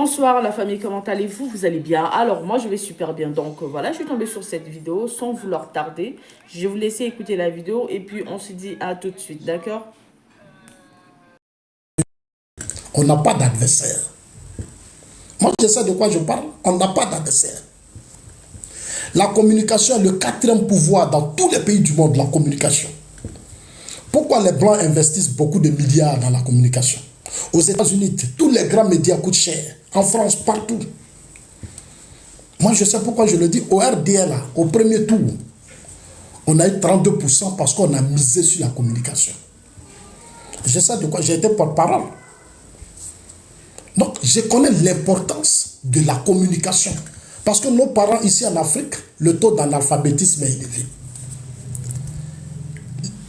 Bonsoir la famille, comment allez-vous? Vous allez bien? Alors moi je vais super bien. Donc voilà, je suis tombée sur cette vidéo sans vouloir tarder. Je vais vous laisser écouter la vidéo et puis on se dit à tout de suite, d'accord? On n'a pas d'adversaire. Moi, je sais de quoi je parle. On n'a pas d'adversaire. La communication est le quatrième pouvoir dans tous les pays du monde, la communication. Pourquoi les Blancs investissent beaucoup de milliards dans la communication? Aux États-Unis, tous les grands médias coûtent cher. En France, partout. Moi, je sais pourquoi je le dis. Au RDL, au premier tour, on a eu 32% parce qu'on a misé sur la communication. Je sais de quoi j'ai été porte-parole. Donc, je connais l'importance de la communication. Parce que nos parents ici en Afrique, le taux d'analphabétisme est élevé.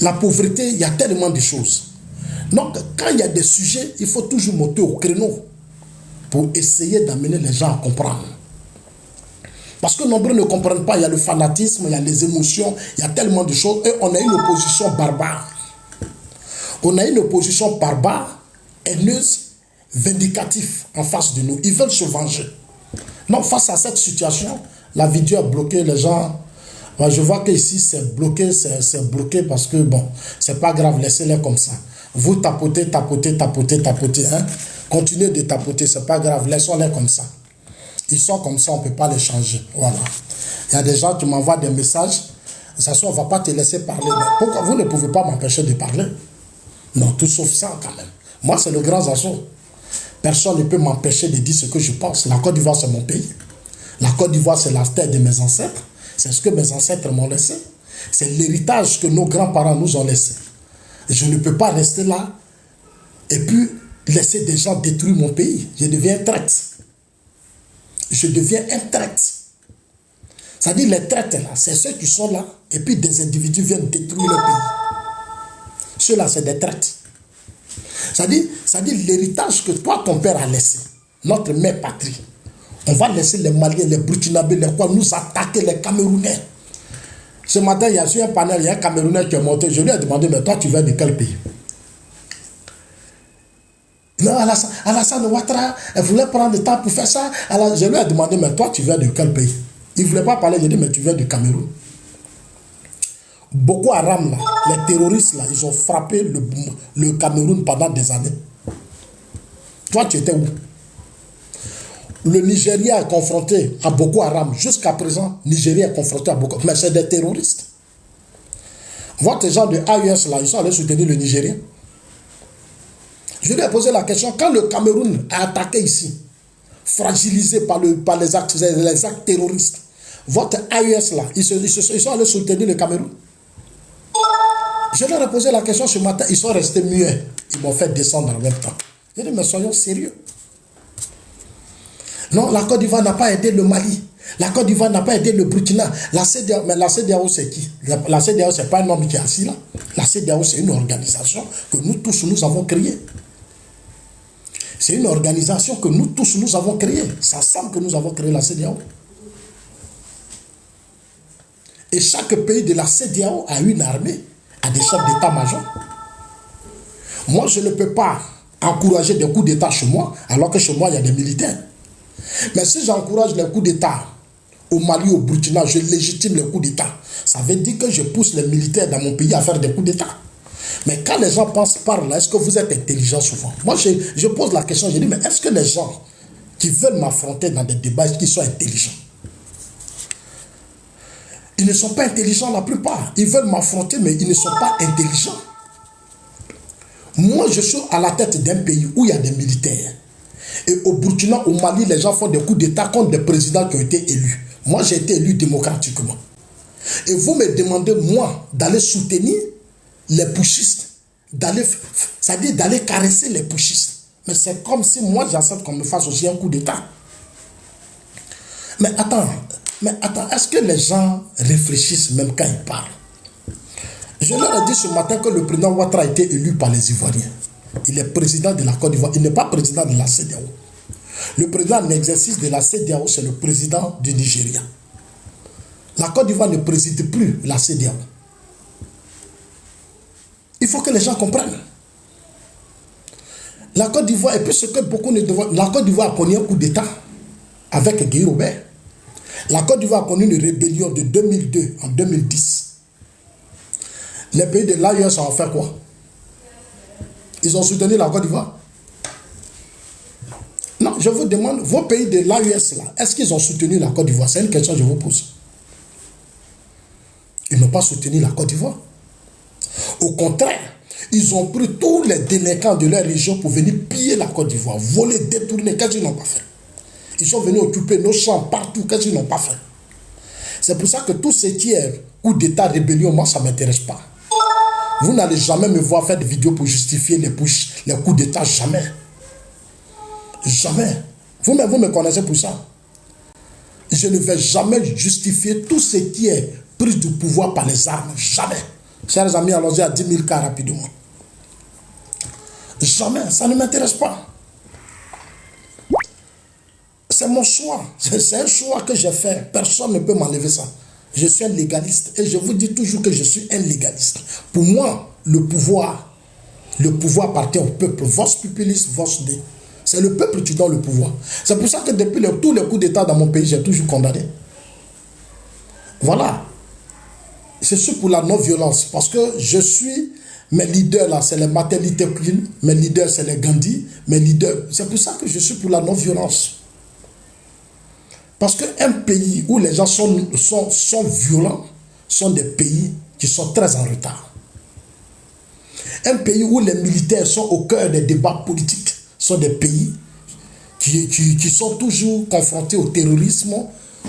La pauvreté, il y a tellement de choses. Donc, quand il y a des sujets, il faut toujours monter au créneau pour essayer d'amener les gens à comprendre. Parce que nombreux ne comprennent pas, il y a le fanatisme, il y a les émotions, il y a tellement de choses. Et on a une opposition barbare. On a une opposition barbare, haineuse, vindicative en face de nous. Ils veulent se venger. Donc, face à cette situation, la vidéo a bloqué les gens. Moi, je vois qu'ici, c'est bloqué parce que, bon, c'est pas grave, laissez-les comme ça. Vous tapotez, tapotez, tapotez, tapotez. Hein? Continuez de tapoter, c'est pas grave, laissons-les comme ça. Ils sont comme ça, on ne peut pas les changer. Voilà. Il y a des gens qui m'envoient des messages. De toute façon, on ne va pas te laisser parler. Mais pourquoi vous ne pouvez pas m'empêcher de parler? Non, tout sauf ça, quand même. Moi, c'est le grand assaut. Personne ne peut m'empêcher de dire ce que je pense. La Côte d'Ivoire, c'est mon pays. La Côte d'Ivoire, c'est la terre de mes ancêtres. C'est ce que mes ancêtres m'ont laissé. C'est l'héritage que nos grands-parents nous ont laissé. Et je ne peux pas rester là et puis laisser des gens détruire mon pays. Je deviens traître. Je deviens un traître. C'est-à-dire les traîtres, là, c'est ceux qui sont là et puis des individus viennent détruire le pays. Ceux-là, c'est des traîtres. C'est-à-dire l'héritage que toi, ton père a laissé, notre mère patrie. On va laisser les Maliens, les Burkinabés, les quoi, nous attaquer les Camerounais. Ce matin, il y a sur un panel, il y a un Camerounais qui est monté. Je lui ai demandé, mais toi, tu viens de quel pays? Non, Alassane Ouattara, elle voulait prendre le temps pour faire ça. Alors, je lui ai demandé, mais toi, tu viens de quel pays? Il ne voulait pas parler, j'ai dit, mais tu viens du Cameroun. Boko Haram, là, les terroristes, là, ils ont frappé le Cameroun pendant des années. Toi, tu étais où? Le Nigeria est confronté à Boko Haram. Jusqu'à présent, Nigeria est confronté à Boko Haram. Mais c'est des terroristes. Votre gens de AES, là, ils sont allés soutenir le Nigeria. Je lui ai posé la question, quand le Cameroun a attaqué ici, fragilisé par les actes terroristes, votre AES, là, ils sont allés soutenir le Cameroun. Je leur ai posé la question ce matin, ils sont restés muets. Ils m'ont fait descendre en même temps. J'ai dit, mais soyons sérieux. Non, la Côte d'Ivoire n'a pas aidé le Mali. La Côte d'Ivoire n'a pas aidé le Burkina. La CEDEAO, mais la CEDEAO, c'est qui? La CEDEAO, ce n'est pas un homme qui est assis là. La CEDEAO, c'est une organisation que nous tous, nous avons créée. C'est une organisation que nous tous, nous avons créée. Ça semble que nous avons créé la CEDEAO. Et chaque pays de la CEDEAO a une armée, a des chefs d'état-major. Moi, je ne peux pas encourager des coups d'état chez moi, alors que chez moi, il y a des militaires. Mais si j'encourage les coups d'état au Mali, au Burkina, je légitime les coups d'état. Ça veut dire que je pousse les militaires dans mon pays à faire des coups d'état. Mais quand les gens pensent par là, est-ce que vous êtes intelligent souvent? Moi, je pose la question, je dis, mais est-ce que les gens qui veulent m'affronter dans des débats, est-ce qu'ils sont intelligents? Ils ne sont pas intelligents la plupart. Ils veulent m'affronter, mais ils ne sont pas intelligents. Moi, je suis à la tête d'un pays où il y a des militaires. Et au Burkina, au Mali, les gens font des coups d'État contre des présidents qui ont été élus. Moi, j'ai été élu démocratiquement. Et vous me demandez, moi, d'aller soutenir les putschistes, c'est-à-dire d'aller caresser les putschistes. Mais c'est comme si moi, j'accepte qu'on me fasse aussi un coup d'État. Mais attends, est-ce que les gens réfléchissent même quand ils parlent? Je leur ai dit ce matin que le président Ouattara a été élu par les Ivoiriens. Il est président de la Côte d'Ivoire. Il n'est pas président de la CEDEAO. Le président en exercice de la CEDEAO, c'est le président du Nigeria. La Côte d'Ivoire ne préside plus la CEDEAO. Il faut que les gens comprennent. La Côte d'Ivoire, et puis ce que beaucoup ne devant, la Côte d'Ivoire a connu un coup d'État avec Guy Robert. La Côte d'Ivoire a connu une rébellion de 2002 en 2010. Les pays de l'AES ont fait quoi? Ils ont soutenu la Côte d'Ivoire? Non, je vous demande, vos pays de l'AES là, est-ce qu'ils ont soutenu la Côte d'Ivoire? C'est une question que je vous pose. Ils n'ont pas soutenu la Côte d'Ivoire. Au contraire, ils ont pris tous les délinquants de leur région pour venir piller la Côte d'Ivoire, voler, détourner. Qu'est-ce qu'ils n'ont pas fait? Ils sont venus occuper nos champs partout. Qu'est-ce qu'ils n'ont pas fait? C'est pour ça que tous ces tiers, coups d'État, rébellion, moi, ça ne m'intéresse pas. Vous n'allez jamais me voir faire des vidéos pour justifier les coups d'État. Jamais. Jamais. Vous me connaissez pour ça. Je ne vais jamais justifier tous ces tiers pris du pouvoir par les armes. Jamais. Chers amis, allons-y à 10 000 cas rapidement. Jamais. Ça ne m'intéresse pas. C'est mon choix. C'est un choix que j'ai fait. Personne ne peut m'enlever ça. Je suis un légaliste. Et je vous dis toujours que je suis un légaliste. Pour moi, le pouvoir appartient au peuple. Vos populis, vos dé. C'est le peuple qui donne le pouvoir. C'est pour ça que depuis tous les coups d'État dans mon pays, j'ai toujours condamné. Voilà. Je suis pour la non-violence. Parce que je suis... Mes leaders là, c'est les Martin Luther King. Mes leaders, c'est les Gandhi. Mes leaders... C'est pour ça que je suis pour la non-violence. Parce qu'un pays où les gens sont violents sont des pays qui sont très en retard. Un pays où les militaires sont au cœur des débats politiques sont des pays qui sont toujours confrontés au terrorisme,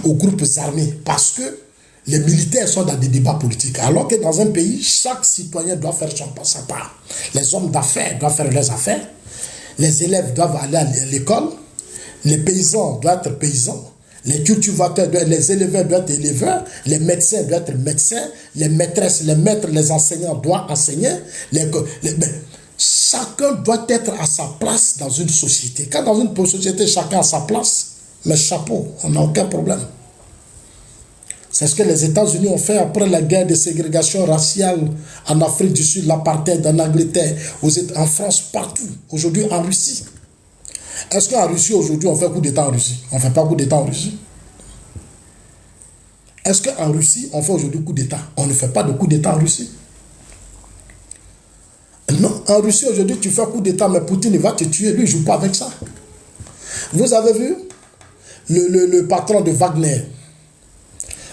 aux groupes armés. Parce que les militaires sont dans des débats politiques. Alors que dans un pays, chaque citoyen doit faire sa part. Les hommes d'affaires doivent faire leurs affaires. Les élèves doivent aller à l'école. Les paysans doivent être paysans. Les cultivateurs, les éleveurs doivent être éleveurs, les médecins doivent être médecins, les maîtresses, les maîtres, les enseignants doivent enseigner. Chacun doit être à sa place dans une société. Quand dans une société, chacun a sa place, mais chapeau, on n'a aucun problème. C'est ce que les États-Unis ont fait après la guerre de ségrégation raciale en Afrique du Sud, l'apartheid en Angleterre, en France, partout. Aujourd'hui en Russie. Est-ce qu'en Russie, aujourd'hui, on fait coup d'État en Russie? On ne fait pas coup d'État en Russie. Est-ce qu'en Russie, on fait aujourd'hui coup d'État? On ne fait pas de coup d'État en Russie. Non, en Russie, aujourd'hui, tu fais coup d'État, mais Poutine, il va te tuer. Lui, il ne joue pas avec ça. Vous avez vu le patron de Wagner?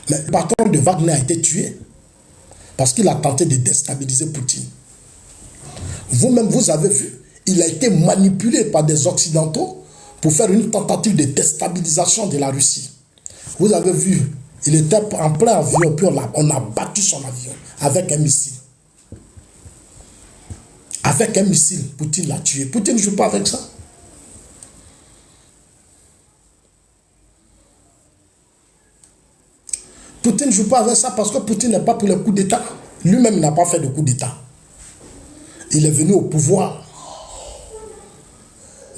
Mais le patron de Wagner a été tué parce qu'il a tenté de déstabiliser Poutine. Vous-même, vous avez vu? Il a été manipulé par des Occidentaux pour faire une tentative de déstabilisation de la Russie. Vous avez vu, il était en plein avion, puis on a battu son avion avec un missile. Avec un missile, Poutine l'a tué. Poutine ne joue pas avec ça. Poutine ne joue pas avec ça parce que Poutine n'est pas pour le coup d'État. Lui-même n'a pas fait de coup d'État. Il est venu au pouvoir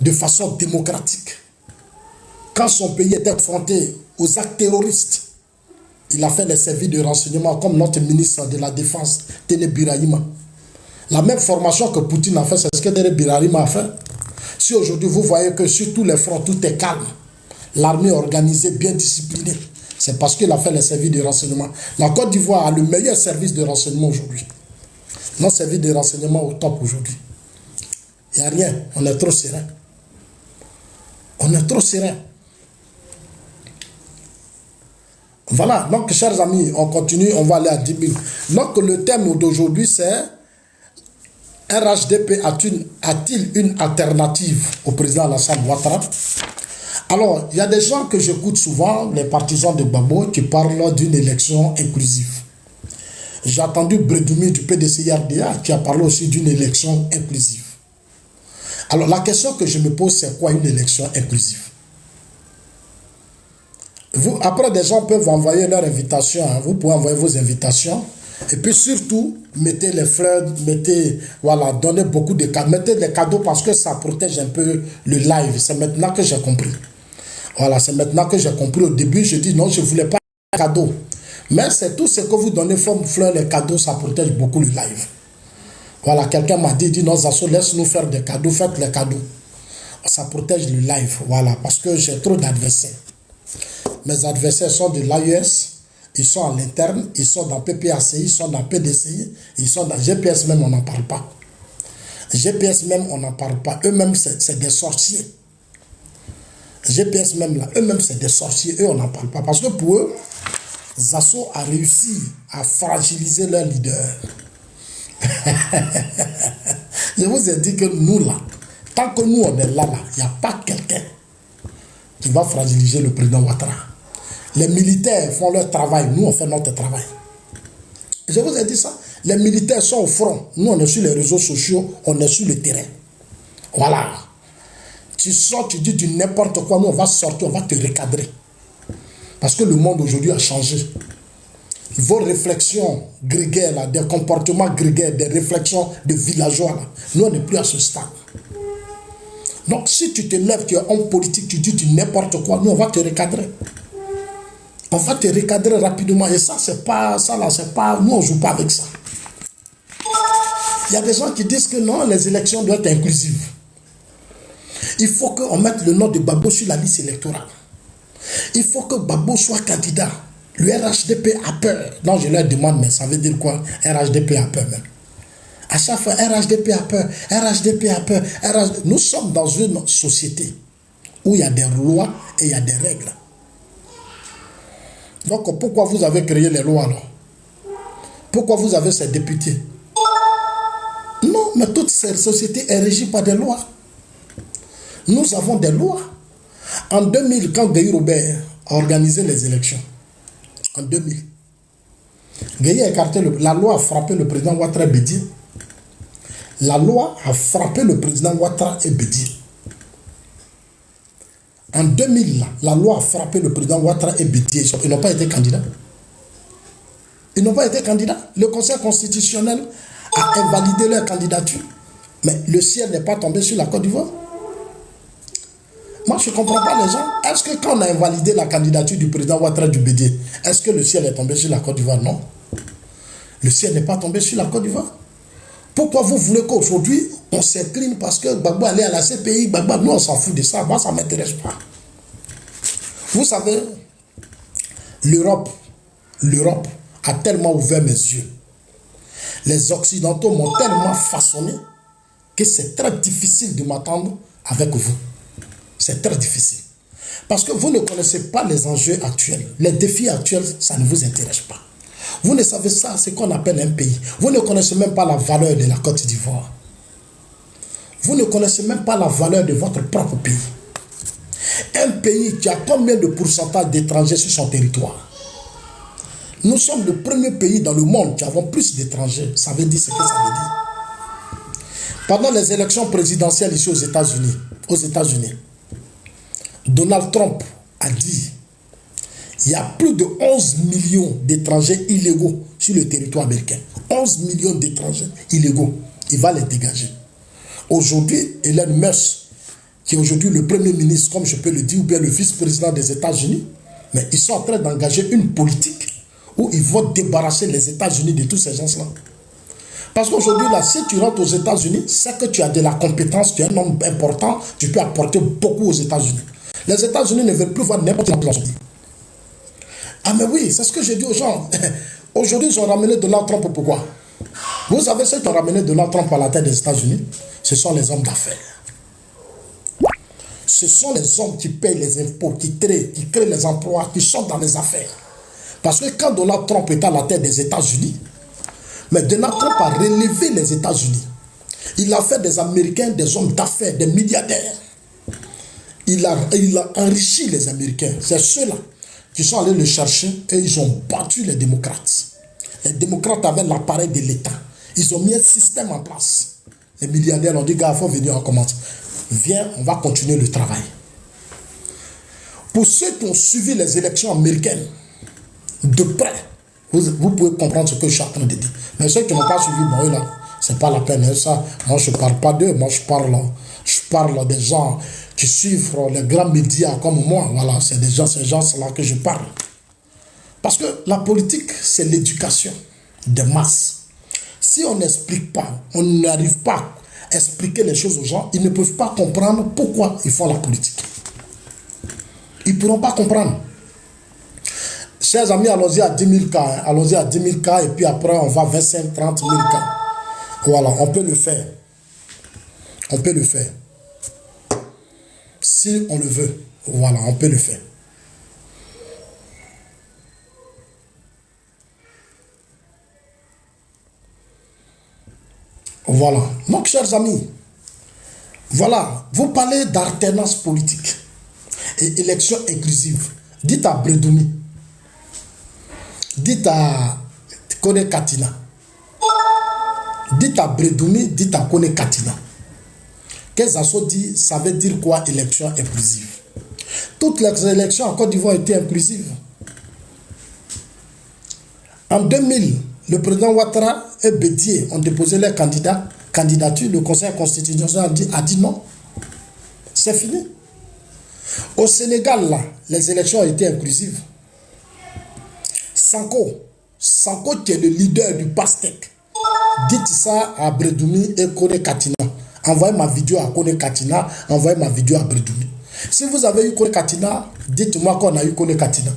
de façon démocratique. Quand son pays était confronté aux actes terroristes, il a fait les services de renseignement comme notre ministre de la Défense, Téné Birahima. La même formation que Poutine a fait, c'est ce que Téné Birahima a fait. Si aujourd'hui vous voyez que sur tous les fronts, tout est calme, l'armée est organisée, bien disciplinée, c'est parce qu'il a fait les services de renseignement. La Côte d'Ivoire a le meilleur service de renseignement aujourd'hui. Notre service de renseignement au top aujourd'hui. Il n'y a rien, on est trop serein. On est trop serein. Voilà, donc chers amis, on continue, on va aller à 10 000. Donc le thème d'aujourd'hui c'est RHDP a-t-il une alternative au président Alassane Ouattara? Alors, il y a des gens que j'écoute souvent, les partisans de Babo, qui parlent d'une élection inclusive. J'ai entendu Bredoumi du PDC-RDA qui a parlé aussi d'une élection inclusive. Alors, la question que je me pose, c'est quoi une élection inclusive? Après, des gens peuvent envoyer leur invitation. Hein. Vous pouvez envoyer vos invitations. Et puis surtout, mettez les fleurs, voilà, donnez beaucoup de cadeaux. Mettez des cadeaux parce que ça protège un peu le live. C'est maintenant que j'ai compris. Voilà, c'est maintenant que j'ai compris. Au début, je dis non, je ne voulais pas de cadeaux. Mais c'est tout ce que vous donnez comme fleurs, les cadeaux, ça protège beaucoup le live. Voilà, quelqu'un m'a dit non, Zasso, laisse-nous faire des cadeaux, faites les cadeaux. Ça protège le live, voilà, parce que j'ai trop d'adversaires. Mes adversaires sont de l'AES, ils sont à l'interne, ils sont dans PPACI, ils sont dans PDCI, ils sont dans GPS même, on n'en parle pas. GPS même, on n'en parle pas. Eux-mêmes, c'est des sorciers. GPS même là, eux-mêmes, c'est des sorciers. Eux, on n'en parle pas. Parce que pour eux, Zasso a réussi à fragiliser leur leader. Je vous ai dit que nous, là, tant que nous, on est là, il n'y a pas quelqu'un qui va fragiliser le président Ouattara. Les militaires font leur travail, nous, on fait notre travail. Je vous ai dit ça. Les militaires sont au front. Nous, on est sur les réseaux sociaux, on est sur le terrain. Voilà. Tu sors, tu dis du n'importe quoi, nous, on va sortir, on va te recadrer. Parce que le monde aujourd'hui a changé. Vos réflexions grégaires, là, des comportements grégaires, des réflexions de villageois, là, nous, on n'est plus à ce stade. Donc, si tu te lèves, tu es homme politique, tu dis du n'importe quoi, nous, on va te recadrer. On va te recadrer rapidement. Et ça, c'est pas, ça là, c'est pas, nous, on ne joue pas avec ça. Il y a des gens qui disent que non, les élections doivent être inclusives. Il faut qu'on mette le nom de Gbagbo sur la liste électorale. Il faut que Gbagbo soit candidat. Le RHDP a peur. Non, je leur demande, mais ça veut dire quoi? RHDP a peur même. À chaque fois, RHDP a peur, RHDP a peur. Nous sommes dans une société où il y a des lois et il y a des règles. Donc, pourquoi vous avez créé les lois alors? Pourquoi vous avez ces députés? Non, mais toute cette société est régie par des lois. Nous avons des lois. En 2000, quand Gueye Robert a organisé les élections, en 2000, Gueye a écarté, la loi a frappé le président Ouattara et Bédié. La loi a frappé le président Ouattara et Bédié. En 2000, la loi a frappé le président Ouattara et Bédié. Ils n'ont pas été candidats. Ils n'ont pas été candidats. Le Conseil constitutionnel a invalidé leur candidature. Mais le ciel n'est pas tombé sur la Côte d'Ivoire. Moi, je ne comprends pas les gens. Est-ce que quand on a invalidé la candidature du président Ouattara du Bédié, est-ce que le ciel est tombé sur la Côte d'Ivoire? Non. Le ciel n'est pas tombé sur la Côte d'Ivoire. Pourquoi vous voulez qu'aujourd'hui, on s'incline parce que Gbagbo allait à la CPI, Gbagbo, nous, on s'en fout de ça. Moi, ça ne m'intéresse pas. Vous savez, l'Europe a tellement ouvert mes yeux. Les Occidentaux m'ont tellement façonné que c'est très difficile de m'attendre avec vous. C'est très difficile. Parce que vous ne connaissez pas les enjeux actuels. Les défis actuels, ça ne vous intéresse pas. Vous ne savez ça, c'est ce qu'on appelle un pays. Vous ne connaissez même pas la valeur de la Côte d'Ivoire. Vous ne connaissez même pas la valeur de votre propre pays. Un pays qui a combien de pourcentage d'étrangers sur son territoire? Nous sommes le premier pays dans le monde qui avons plus d'étrangers. Ça veut dire ce que ça veut dire. Pendant les élections présidentielles ici aux États-Unis, Donald Trump a dit il y a plus de 11 millions d'étrangers illégaux sur le territoire américain. 11 millions d'étrangers illégaux. Il va les dégager. Aujourd'hui, Elon Musk, qui est aujourd'hui le premier ministre, comme je peux le dire, ou bien le vice-président des États-Unis, mais ils sont en train d'engager une politique où ils vont débarrasser les États-Unis de tous ces gens-là. Parce qu'aujourd'hui, là, si tu rentres aux États-Unis, c'est que tu as de la compétence, tu es un homme important, tu peux apporter beaucoup aux États-Unis. Les États-Unis ne veulent plus voir n'importe quel pays. Ah mais oui, c'est ce que j'ai dit aux gens. Aujourd'hui, ils ont ramené Donald Trump, pourquoi? Vous savez ceux qui ont ramené Donald Trump à la tête des États-Unis? Ce sont les hommes d'affaires. Ce sont les hommes qui payent les impôts, qui créent les emplois, qui sont dans les affaires. Parce que quand Donald Trump est à la tête des États-Unis, mais Donald Trump a relevé les États-Unis. Il a fait des Américains des hommes d'affaires, des milliardaires. Il a enrichi les Américains. C'est ceux-là qui sont allés le chercher et ils ont battu les démocrates. Les démocrates avaient l'appareil de l'État. Ils ont mis un système en place. Les milliardaires ont dit, gars, il faut venir, on commence. Viens, on va continuer le travail. Pour ceux qui ont suivi les élections américaines de près, vous pouvez comprendre ce que je suis en train de dire. Mais ceux qui n'ont pas suivi, bon, là, c'est pas la peine. Ça, moi, je ne parle pas d'eux. Moi, je parle des gens qui suivent les grands médias comme moi. Voilà, c'est ces gens-là que je parle. Parce que la politique, c'est l'éducation des masses. Si on n'explique pas, on n'arrive pas à expliquer les choses aux gens, ils ne peuvent pas comprendre pourquoi ils font la politique. Ils ne pourront pas comprendre. Chers amis, allons-y à 10 000 cas. Hein. Allons-y à 10 000 cas et puis après, on va 25, 30 000 cas. Voilà, on peut le faire. On peut le faire. Si on le veut. Voilà, on peut le faire. Voilà. Donc, chers amis, voilà, vous parlez d'alternance politique et élection inclusive. Dites à Bredoumi, dites à Kone Katina, dites à Bredoumi, dites à Kone Katina. Qu'est-ce que dit, ça veut dire quoi élection inclusive? Toutes les élections en Côte d'Ivoire étaient inclusives. En 2000, le président Ouattara et Bédié ont déposé leur candidature. Le Conseil constitutionnel a dit non. C'est fini. Au Sénégal, là, les élections ont été inclusives. Sanko qui est le leader du PASTEC, dites ça à Bredoumi et Kone Katina. Envoyez ma vidéo à Kone Katina, envoyez ma vidéo à Bredoumi. Si vous avez eu Kone Katina, dites-moi qu'on a eu Kone Katina.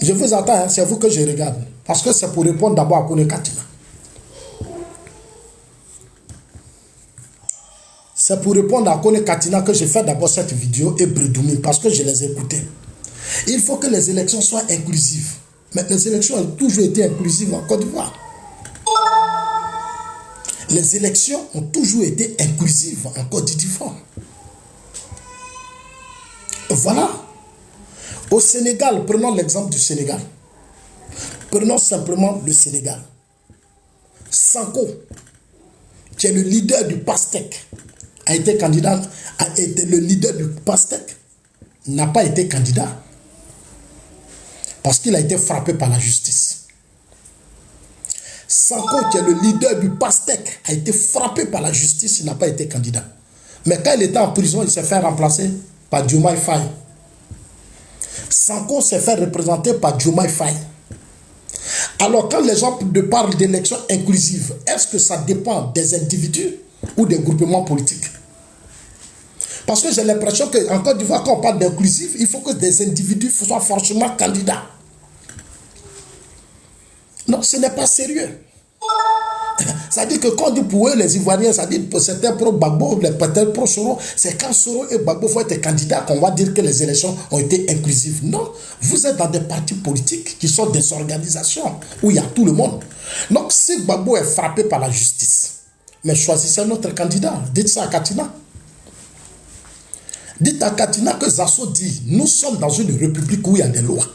Je vous attends, hein, c'est vous que je regarde. Parce que c'est pour répondre d'abord à Kone Katina. C'est pour répondre à Kone Katina que j'ai fait d'abord cette vidéo et Bredoumi, parce que je les ai écoutés. Il faut que les élections soient inclusives. Mais les élections ont toujours été inclusives en Côte d'Ivoire. Les élections ont toujours été inclusives en Côte d'Ivoire. Voilà. Au Sénégal, prenons l'exemple du Sénégal. Prenons simplement le Sénégal. Sanko, qui est le leader du PASTEC, a été candidat, a été le leader du PASTEC, n'a pas été candidat parce qu'il a été frappé par la justice. Sanko, qui est le leader du PASTEC, a été frappé par la justice, il n'a pas été candidat. Mais quand il était en prison, il s'est fait remplacer par Diomaye Faye. Sanko s'est fait représenter par Diomaye Faye. Alors, quand les gens parlent d'élections inclusives, est-ce que ça dépend des individus ou des groupements politiques? Parce que j'ai l'impression qu'en Côte d'Ivoire, quand on parle d'inclusif, il faut que des individus soient forcément candidats. Non, ce n'est pas sérieux. Ça dit que quand on dit pour eux, les Ivoiriens, ça dit que certains pro-Gbagbo, peut-être pro-Soro, c'est quand Soro et Gbagbo vont être candidats qu'on va dire que les élections ont été inclusives. Non, vous êtes dans des partis politiques qui sont des organisations où il y a tout le monde. Donc, si Gbagbo est frappé par la justice, mais choisissez notre candidat, dites ça à Katina. Dites à Katina que Zasso dit, nous sommes dans une république où il y a des lois.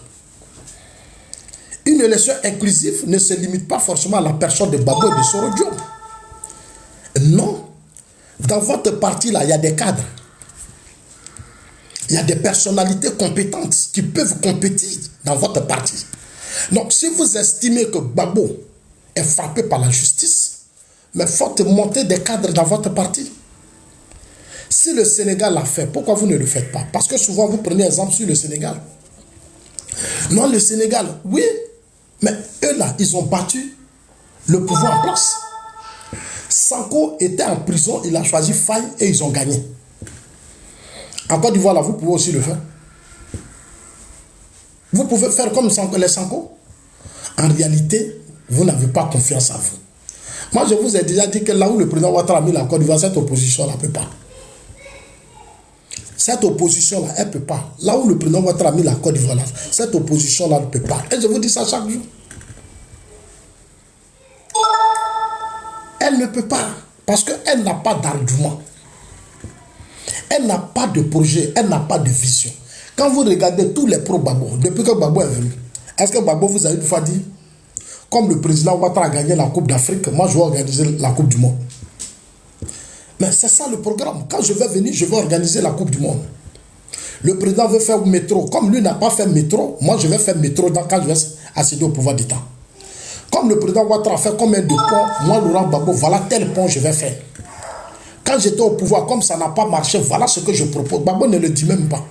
Une élection inclusive ne se limite pas forcément à la personne de Gbagbo et de Soro Diop. Non. Dans votre parti, là, il y a des cadres. Il y a des personnalités compétentes qui peuvent compétir dans votre parti. Donc, si vous estimez que Gbagbo est frappé par la justice, mais il faut monter des cadres dans votre parti. Si le Sénégal l'a fait, pourquoi vous ne le faites pas? Parce que souvent, vous prenez exemple sur le Sénégal. Non, le Sénégal, oui, mais eux là, ils ont battu le pouvoir en place. Sanko était en prison, il a choisi Faye et ils ont gagné. En Côte d'Ivoire, là, vous pouvez aussi le faire. Vous pouvez faire comme les Sanko. En réalité, vous n'avez pas confiance en vous. Moi, je vous ai déjà dit que là où le président Ouattara a mis la Côte d'Ivoire, cette opposition-là ne peut pas. Cette opposition-là, elle ne peut pas. Là où le président Ouattara a mis la Côte d'Ivoire, cette opposition-là ne peut pas. Et je vous dis ça chaque jour. Elle ne peut pas. Parce qu'elle n'a pas d'argument. Elle n'a pas de projet. Elle n'a pas de vision. Quand vous regardez tous les pro-Gbagbo, depuis que Gbagbo est venu, est-ce que Gbagbo vous a une fois dit, comme le président Ouattara a gagné la Coupe d'Afrique, moi je vais organiser la Coupe du Monde? Mais c'est ça le programme. Quand je vais venir, je vais organiser la Coupe du Monde. Le président veut faire métro. Comme lui n'a pas fait métro, moi je vais faire métro quand je vais accéder au pouvoir d'État. Comme le président Ouattara a fait combien de ponts, moi Laurent Gbagbo, voilà tel pont je vais faire. Quand j'étais au pouvoir, comme ça n'a pas marché, voilà ce que je propose. Gbagbo ne le dit même pas.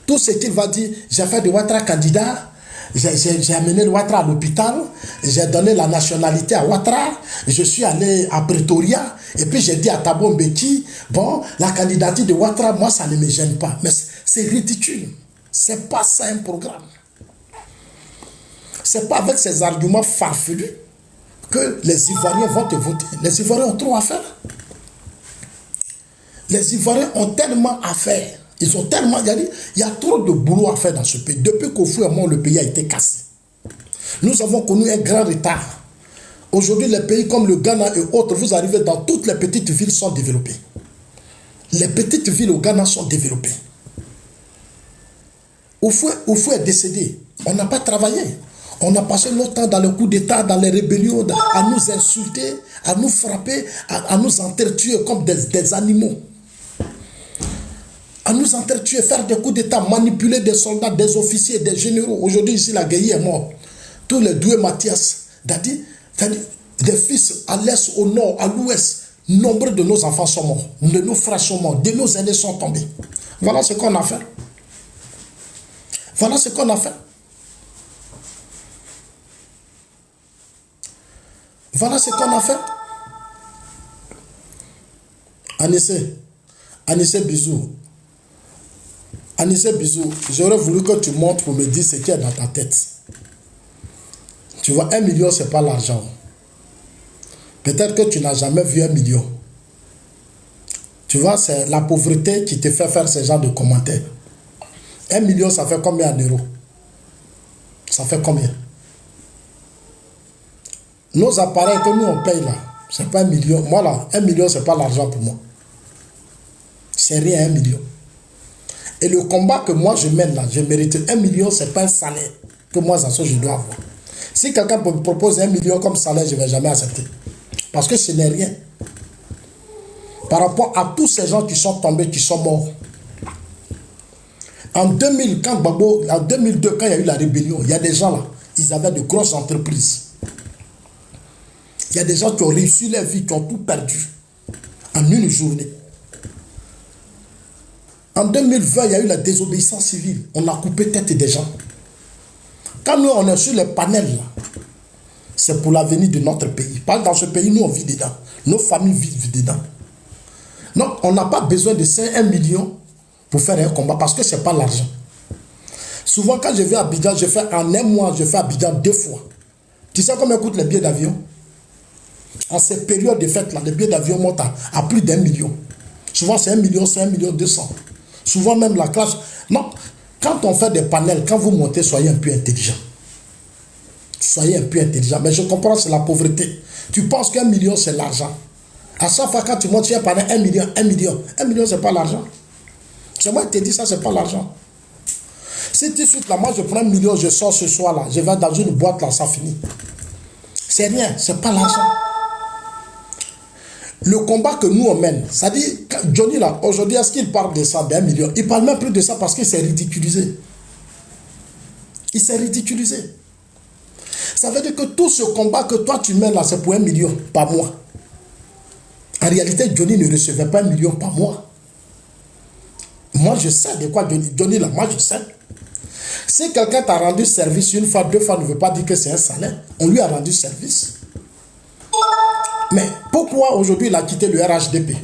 Tout ce qu'il va dire, j'ai fait de Ouattara candidat, j'ai amené Ouattara à l'hôpital, j'ai donné la nationalité à Ouattara, je suis allé à Pretoria, et puis j'ai dit à Thabo Mbeki, bon, la candidature de Ouattara, moi, ça ne me gêne pas. Mais c'est ridicule. C'est pas ça un programme. C'est pas avec ces arguments farfelus que les Ivoiriens vont te voter. Les Ivoiriens ont trop à faire. Les Ivoiriens ont tellement à faire. Ils ont tellement... Il y a trop de boulot à faire dans ce pays. Depuis qu'au fur et à mesure, le pays a été cassé. Nous avons connu un grand retard. Aujourd'hui, les pays comme le Ghana et autres, vous arrivez dans toutes les petites villes sont développées. Les petites villes au Ghana sont développées. Oufou est décédé. On n'a pas travaillé. On a passé notre temps dans le coup d'État, dans les rébellions, à nous insulter, à nous frapper, à nous entretuer comme des animaux. À nous entretuer, faire des coups d'État, manipuler des soldats, des officiers, des généraux. Aujourd'hui, ici, la guerre est morte. Tous les doués Mathias, des fils à l'est, au nord, à l'ouest, nombreux de nos enfants sont morts, de nos frères sont morts, de nos aînés sont tombés. Voilà ce qu'on a fait. Voilà ce qu'on a fait. Voilà ce qu'on a fait. Anissé, bisous. Anissé, bisous. J'aurais voulu que tu montres pour me dire ce qu'il y a dans ta tête. Tu vois, 1 million, ce n'est pas l'argent. Peut-être que tu n'as jamais vu 1 million. Tu vois, c'est la pauvreté qui te fait faire ce genre de commentaires. 1 million, ça fait combien d'euros? Ça fait combien? Nos appareils que nous on paye là, c'est pas 1 million. Moi là, 1 million, c'est pas l'argent pour moi. C'est rien, 1 million. Et le combat que moi je mène là, je mérite 1 million, c'est pas un salaire que moi, ça je dois avoir. Si quelqu'un me propose 1 million comme salaire, je ne vais jamais accepter. Parce que ce n'est rien. Par rapport à tous ces gens qui sont tombés, qui sont morts. En 2000, en 2002, quand il y a eu la rébellion, il y a des gens là, ils avaient de grosses entreprises. Il y a des gens qui ont réussi leur vie, qui ont tout perdu en une journée. En 2020, il y a eu la désobéissance civile. On a coupé tête des gens. Quand nous, on est sur les panels, c'est pour l'avenir de notre pays. Parce que dans ce pays, nous, on vit dedans. Nos familles vivent dedans. Donc, on n'a pas besoin de 1 million pour faire un combat parce que ce n'est pas l'argent. Souvent, quand je vais à Abidjan, je fais en un mois, je fais Abidjan 2 fois. Tu sais combien coûtent les billets d'avion? En ces périodes de fête, là, les billets d'avion montent à plus d'1 million. Souvent, c'est 1 million, c'est 1 million 200. Souvent, même la classe... Non, quand on fait des panels, quand vous montez, soyez un peu intelligent. Soyez un peu intelligent. Mais je comprends, c'est la pauvreté. Tu penses qu'1 million, c'est l'argent. À chaque fois, quand tu montes, tu as parlé 1 million, 1 million. 1 million, c'est pas l'argent. C'est moi qui te dis ça, c'est pas l'argent. Si tout de suite, là, moi, je prends 1 million, je sors ce soir, là, je vais dans une boîte, là, ça finit. C'est rien, c'est pas l'argent. Le combat que nous on mène, ça dit, Johnny là, aujourd'hui, est-ce qu'il parle de ça, d'1 million? Il parle même plus de ça parce qu'il s'est ridiculisé. Il s'est ridiculisé. Ça veut dire que tout ce combat que toi tu mènes là, c'est pour 1 million par mois. En réalité, Johnny ne recevait pas 1 million par mois. Moi, je sais de quoi Johnny là, moi je sais. Si quelqu'un t'a rendu service 1 fois, 2 fois, ne veut pas dire que c'est un salaire. On lui a rendu service. Mais pourquoi aujourd'hui il a quitté le RHDP?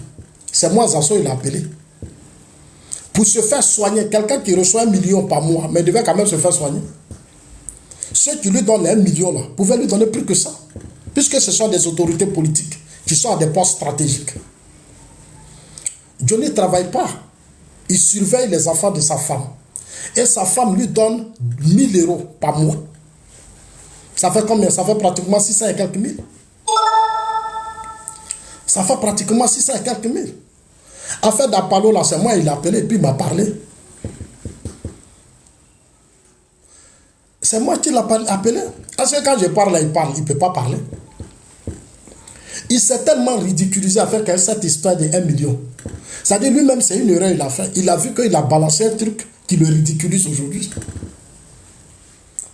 C'est moi, Zasso, il a appelé. Pour se faire soigner, quelqu'un qui reçoit 1 million par mois, mais devait quand même se faire soigner. Ceux qui lui donnent les 1 million là, pouvaient lui donner plus que ça. Puisque ce sont des autorités politiques qui sont à des postes stratégiques. Johnny ne travaille pas. Il surveille les enfants de sa femme. Et sa femme lui donne 1 000 € par mois. Ça fait combien? Ça fait pratiquement 600 et quelques mille. Ça fait pratiquement 600 et quelques mille. Affaire d'Apollo, là, c'est moi, il a appelé et puis il m'a parlé. C'est moi qui l'ai appelé. Parce que quand je parle, là, il parle, il ne peut pas parler. Il s'est tellement ridiculisé avec cette histoire de 1 million. C'est-à-dire lui-même, c'est une erreur qu'il a fait. Il a vu qu'il a balancé un truc qui le ridiculise aujourd'hui.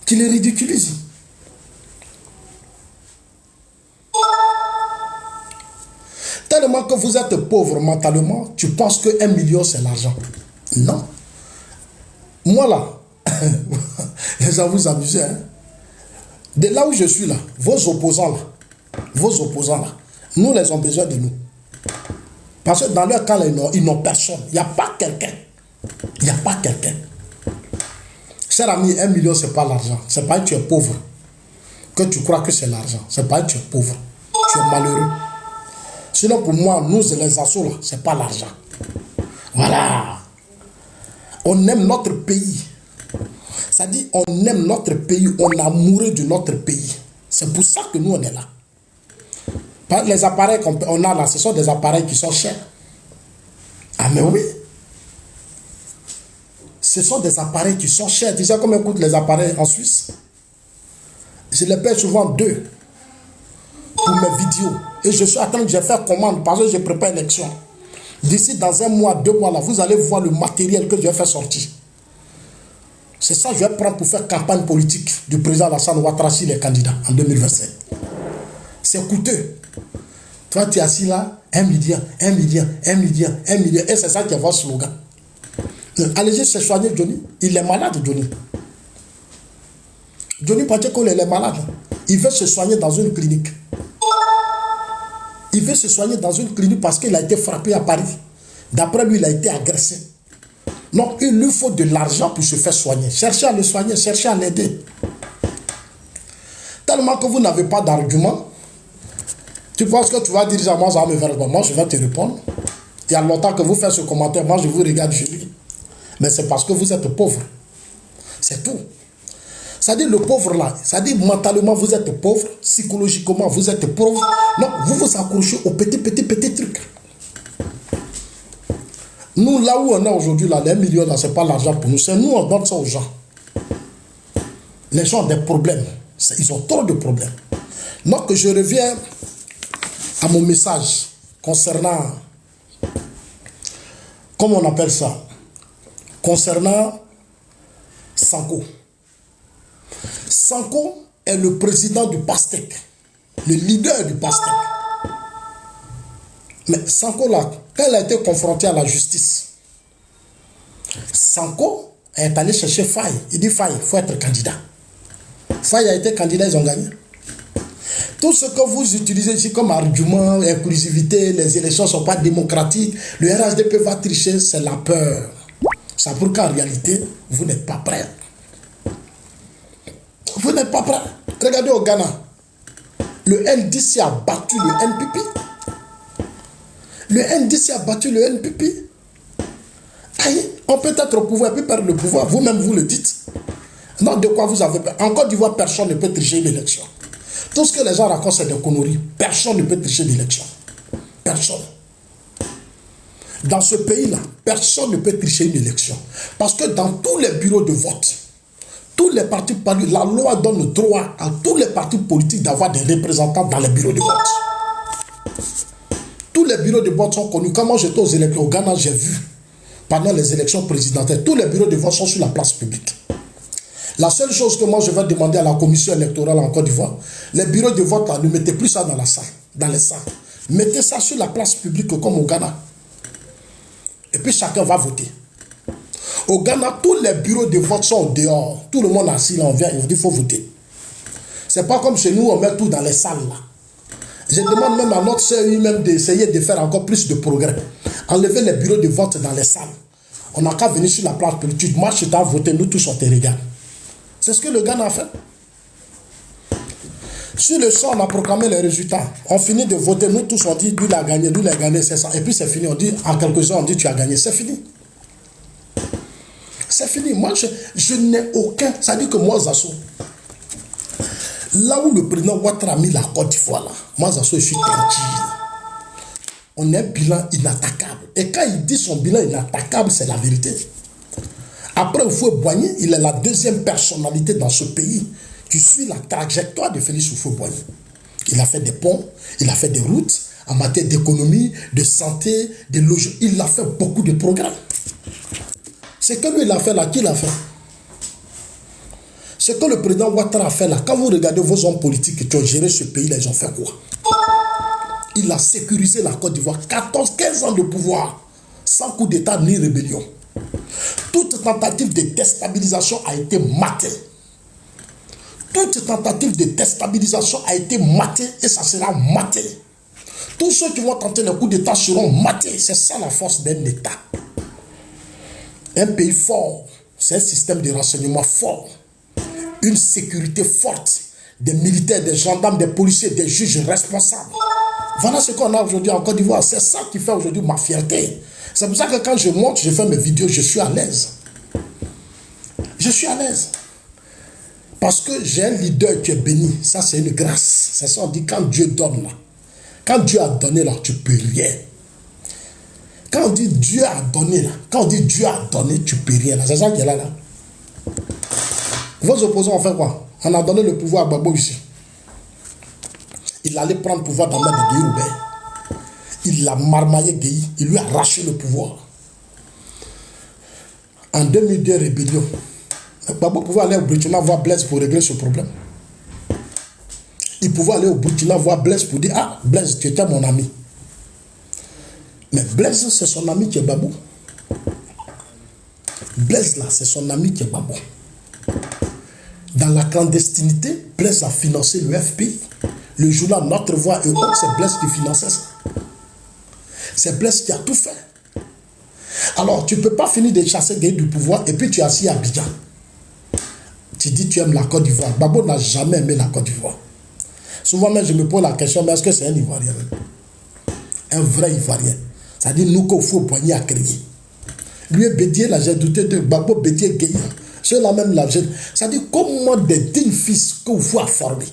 Qui le ridiculise. Tellement que vous êtes pauvre mentalement, tu penses que 1 million c'est l'argent. Non. Moi là, Les gens vous amusez. Hein? De là où je suis là, vos opposants là, nous les ont besoin de nous. Parce que dans leur cas, ils n'ont personne. Il n'y a pas quelqu'un. Il n'y a pas quelqu'un. Cher ami, 1 million, ce n'est pas l'argent. Ce n'est pas que tu es pauvre. Que tu crois que c'est l'argent. Ce n'est pas que tu es pauvre. Tu es malheureux. Sinon, pour moi, nous, les assos, là, ce n'est pas l'argent. Voilà. On aime notre pays. Ça dit, on aime notre pays. On est amoureux de notre pays. C'est pour ça que nous, on est là. Les appareils qu'on a là, ce sont des appareils qui sont chers. Ah, mais oui. Ce sont des appareils qui sont chers. Tu sais combien coûtent les appareils en Suisse? Je les paye souvent 2 pour mes vidéos. Et je suis en train de faire commande parce que je prépare l'élection. D'ici dans 1 mois, 2 mois, là, vous allez voir le matériel que je vais faire sortir. C'est ça que je vais prendre pour faire campagne politique du président Alassane Ouattara si les candidats en 2025. C'est coûteux. Toi, tu es assis là, 1 million, 1 million, 1 million, 1 million. Et c'est ça qui est votre slogan. Allez-y, c'est soigner Johnny. Il est malade, Johnny. Johnny Pacheco, il est malade. Il veut se soigner dans une clinique. Il veut se soigner dans une clinique parce qu'il a été frappé à Paris. D'après lui, il a été agressé. Donc, il lui faut de l'argent pour se faire soigner. Cherchez à le soigner, cherchez à l'aider. Tellement que vous n'avez pas d'argument, tu penses que tu vas dire à moi, ça va me faire quoi? Moi, je vais te répondre. Il y a longtemps que vous faites ce commentaire, moi, je vous regarde, je dis. Mais c'est parce que vous êtes pauvre. C'est tout. Ça dit le pauvre là, ça dit mentalement vous êtes pauvre, psychologiquement vous êtes pauvre. Non, vous vous accrochez aux petits trucs. Nous, là où on est aujourd'hui, là, les millions, là, c'est pas l'argent pour nous. C'est nous, on donne ça aux gens. Les gens ont des problèmes. Ils ont trop de problèmes. Donc, je reviens à mon message concernant, comment on appelle ça? Concernant Sanko. Sanko est le président du PASTEC, le leader du PASTEC. Mais Sanko, là, quand il a été confronté à la justice, Sanko est allé chercher Faye. Il dit Faye, il faut être candidat. Faye a été candidat, ils ont gagné. Tout ce que vous utilisez ici comme argument, inclusivité, les élections ne sont pas démocratiques, le RHDP va tricher, c'est la peur. C'est pour qu'en réalité, vous n'êtes pas prêts. Vous n'êtes pas prêts. Regardez au Ghana. Le NDC a battu le NPP. Le NDC a battu le NPP. Aïe, on peut être au pouvoir et puis perdre le pouvoir. Vous-même, vous le dites. Non, de quoi vous avez peur? En Côte d'Ivoire, personne ne peut tricher l'élection. Tout ce que les gens racontent, c'est des conneries. Personne ne peut tricher l'élection. Personne. Dans ce pays-là, personne ne peut tricher une élection. Parce que dans tous les bureaux de vote, tous les partis politiques, la loi donne le droit à tous les partis politiques d'avoir des représentants dans les bureaux de vote. Tous les bureaux de vote sont connus. Quand moi j'étais aux élections au Ghana, j'ai vu, pendant les élections présidentielles, tous les bureaux de vote sont sur la place publique. La seule chose que moi je vais demander à la commission électorale en Côte d'Ivoire, les bureaux de vote, là, ne mettez plus ça dans la salle, dans les salles. Mettez ça sur la place publique comme au Ghana. Et puis chacun va voter. Au Ghana, tous les bureaux de vote sont dehors. Tout le monde assis là, on vient, il dit qu'il faut voter. C'est pas comme chez nous, on met tout dans les salles là. Je demande même à notre sœur même d'essayer de faire encore plus de progrès. Enlever les bureaux de vote dans les salles. On n'a qu'à venir sur la place politique. Moi, je t'ai voté, nous tous on te regarde. C'est ce que le Ghana a fait. Sur le champ, on a proclamé les résultats. On finit de voter, nous tous on dit, lui il a gagné, c'est ça. Et puis c'est fini, on dit, en quelques heures, on dit, tu as gagné, c'est fini. C'est fini. Moi, je n'ai aucun. Ça dit que moi, Zasso, là où le président Ouattara a mis la Côte d'Ivoire, là, moi, Zasso, je suis tranquille. On a un bilan inattaquable. Et quand il dit son bilan inattaquable, c'est la vérité. Après, Houphouët-Boigny, il est la deuxième personnalité dans ce pays qui suit la trajectoire de Félix Houphouët-Boigny. Il a fait des ponts, il a fait des routes, en matière d'économie, de santé, de logement. Il a fait beaucoup de programmes. C'est que lui, il a fait là, qui l'a fait? C'est que le président Ouattara a fait là. Quand vous regardez vos hommes politiques qui ont géré ce pays, là, ils ont fait quoi? Il a sécurisé la Côte d'Ivoire. 14-15 ans de pouvoir, sans coup d'État ni rébellion. Toute tentative de déstabilisation a été matée. Toute tentative de déstabilisation a été matée et ça sera maté. Tous ceux qui vont tenter le coup d'État seront matés. C'est ça la force d'un État. Un pays fort, c'est un système de renseignement fort. Une sécurité forte. Des militaires, des gendarmes, des policiers, des juges responsables. Voilà ce qu'on a aujourd'hui en Côte d'Ivoire. C'est ça qui fait aujourd'hui ma fierté. C'est pour ça que quand je monte, je fais mes vidéos, je suis à l'aise. Je suis à l'aise. Parce que j'ai un leader qui est béni. Ça, c'est une grâce. C'est ça, on dit quand Dieu donne là. Quand Dieu a donné là, tu peux rien. Quand on dit Dieu a donné là, quand on dit Dieu a donné, tu peux rien là. C'est ça qui est là. Vos opposants ont fait quoi? On a donné le pouvoir à Gbagbo ici. Il allait prendre le pouvoir dans la main de Guy Robert. Il l'a marmaillé Guy. Il lui a arraché le pouvoir. En 2002, rébellion. Gbagbo pouvait aller au Burkina voir Blaise pour régler ce problème. Il pouvait aller au Burkina voir Blaise pour dire: ah, Blaise, tu étais mon ami. Mais Blaise, c'est son ami qui est Gbagbo. Blaise, là, c'est son ami qui est Gbagbo. Dans la clandestinité, Blaise a financé le FPI. Le journal Notre Voix et autres, c'est Blaise qui finançait ça. C'est Blaise qui a tout fait. Alors, tu ne peux pas finir de chasser Gueye du pouvoir et puis tu es assis à Abidjan. Tu dis tu aimes la Côte d'Ivoire. Gbagbo n'a jamais aimé la Côte d'Ivoire. Souvent même, je me pose la question, mais est-ce que c'est un Ivoirien? Un vrai Ivoirien. C'est-à-dire, nous, qu'on fout au poignet à crier. Lui et Bédier, là, j'ai douté de Gbagbo, Bédier, Gueye. Ceux-là même, là, c'est-à-dire, comment des dignes fils qu'on faut former.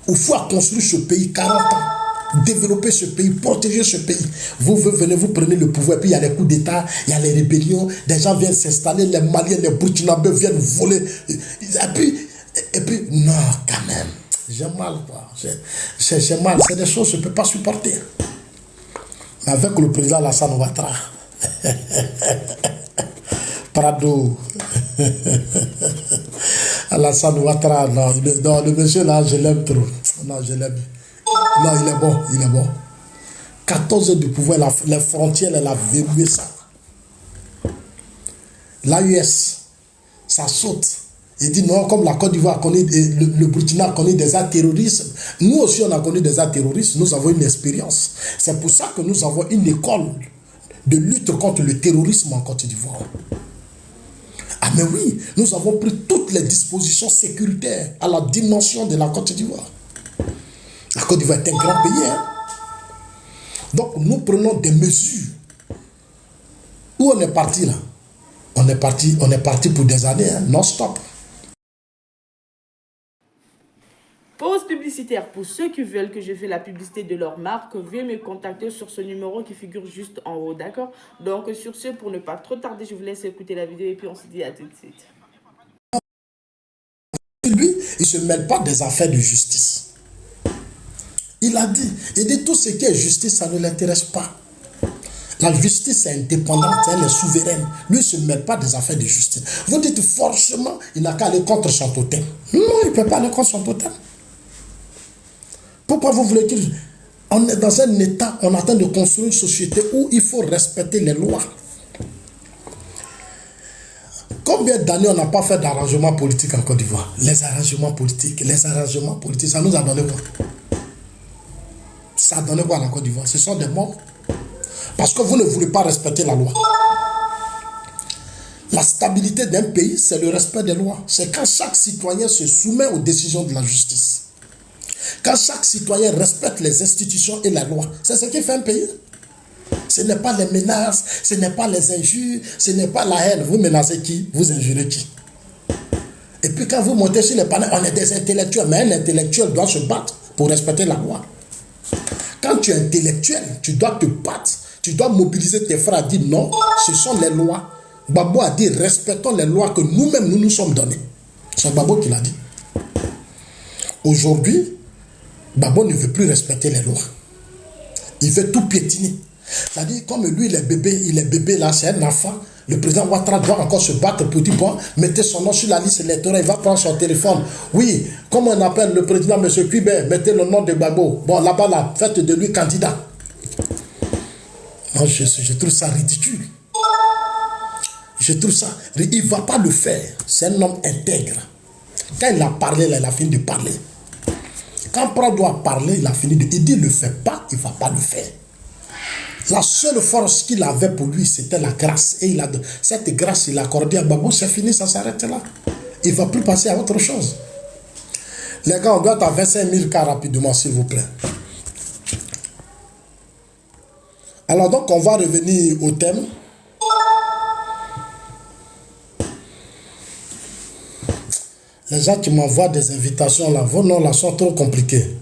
Il faut construire ce pays 40 ans, développer ce pays, protéger ce pays. Vous venez, vous prenez le pouvoir, puis il y a les coups d'État, il y a les rébellions, des gens viennent s'installer, les Maliens, les Burkinabés viennent voler. Et puis, non, quand même, j'ai mal, quoi. J'ai mal, c'est des choses que je ne peux pas supporter. Mais avec le président Alassane Ouattara, Prado, Alassane Ouattara, non, le monsieur là, je l'aime trop. Non, je l'aime. Non, il est bon, il est bon. 14 ans de pouvoir, les frontières, elle a verrouillé ça. L'AUS, ça saute. Il dit non, comme la Côte d'Ivoire connaît, le Burkina connaît des actes terroristes. Nous aussi, on a connu des actes terroristes. Nous avons une expérience. C'est pour ça que nous avons une école de lutte contre le terrorisme en Côte d'Ivoire. Ah mais oui, nous avons pris toutes les dispositions sécuritaires à la dimension de la Côte d'Ivoire. La Côte d'Ivoire est un grand pays. Hein? Donc nous prenons des mesures. Où on est parti là? On est parti pour des années, hein? Non-stop. Pause publicitaire. Pour ceux qui veulent que je fasse la publicité de leur marque, veuillez me contacter sur ce numéro qui figure juste en haut, d'accord? Donc sur ce, pour ne pas trop tarder, je vous laisse écouter la vidéo et puis on se dit à tout de suite. Lui, il ne se mêle pas des affaires de justice. Il a dit, tout ce qui est justice, ça ne l'intéresse pas. La justice est indépendante, elle est souveraine. Lui, il ne se mêle pas des affaires de justice. Vous dites forcément, il n'a qu'à aller contre son totem. Non, il ne peut pas aller contre son totem. Pourquoi vous voulez qu'il... On est dans un état, on est en train de construire une société où il faut respecter les lois. Combien d'années on n'a pas fait d'arrangements politiques en Côte d'Ivoire? Les arrangements politiques, ça nous a donné quoi? Ça a donné quoi à la Côte d'Ivoire? Ce sont des morts. Parce que vous ne voulez pas respecter la loi. La stabilité d'un pays, c'est le respect des lois. C'est quand chaque citoyen se soumet aux décisions de la justice. Quand chaque citoyen respecte les institutions et la loi. C'est ce qui fait un pays. Ce n'est pas les menaces, ce n'est pas les injures, ce n'est pas la haine. Vous menacez qui? Vous injurez qui? Et puis quand vous montez sur les panneaux, on est des intellectuels. Mais un intellectuel doit se battre pour respecter la loi. Quand tu es intellectuel, tu dois te battre. Tu dois mobiliser tes frères à dire non, ce sont les lois. Gbagbo a dit respectons les lois que nous-mêmes nous sommes donnés. C'est Gbagbo qui l'a dit. Aujourd'hui, Gbagbo ne veut plus respecter les lois. Il veut tout piétiner. C'est-à-dire, comme lui, il est bébé là, c'est un enfant. Le président Ouattara doit encore se battre pour dire, bon, mettez son nom sur la liste électorale, il va prendre son téléphone. Oui, comme on appelle le président M. Kubé, mettez le nom de Gbagbo. Bon, là-bas, là, faites de lui candidat. Moi, je trouve ça ridicule. Je trouve ça... Il ne va pas le faire. C'est un homme intègre. Quand il a parlé, là, il a fini de parler. Quand Prado a parlé, il a fini de... Il dit, ne le fais pas, il ne va pas le faire. La seule force qu'il avait pour lui, c'était la grâce. Et cette grâce, il a accordé à Gbagbo, c'est fini, ça s'arrête là. Il ne va plus passer à autre chose. Les gars, on doit être à 25 000 cas rapidement, s'il vous plaît. Alors donc, on va revenir au thème. Les gens qui m'envoient des invitations là, vos noms là sont trop compliqués.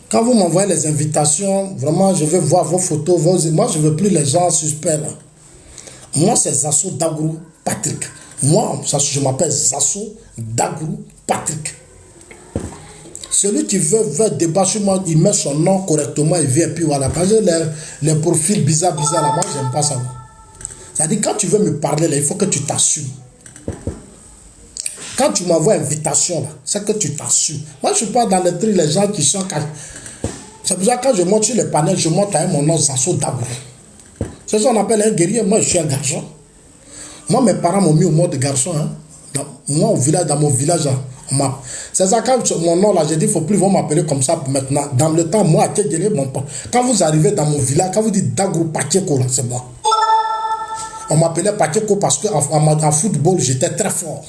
Quand vous m'envoyez les invitations, vraiment, je veux voir vos photos, moi, je ne veux plus les gens suspects là. Moi, c'est Zasso Dagourou Patrick. Moi, je m'appelle Zasso Dagourou Patrick. Celui qui veut débattre sur moi, il met son nom correctement, il vient, puis voilà. Quand j'ai les profils bizarres là, moi, j'aime pas ça. C'est-à-dire, quand tu veux me parler là, il faut que tu t'assumes. Quand tu m'envoies invitation là, c'est que tu t'assumes. Moi, je ne suis pas dans les trucs, les gens qui sont... C'est pour ça que quand je monte sur les panels, je monte avec mon nom Zasso Dagourou. C'est ça qu'on appelle un guerrier. Moi, je suis un garçon. Moi, mes parents m'ont mis au mode de garçon. Hein. Dans mon village, c'est ça, quand mon nom là, j'ai dit, il ne faut plus m'appeler comme ça maintenant. Dans le temps, moi, quand vous arrivez dans mon village, quand vous dites Dagourou Pacheco, là, c'est moi. On m'appelait Pacheco parce qu'en football, j'étais très fort.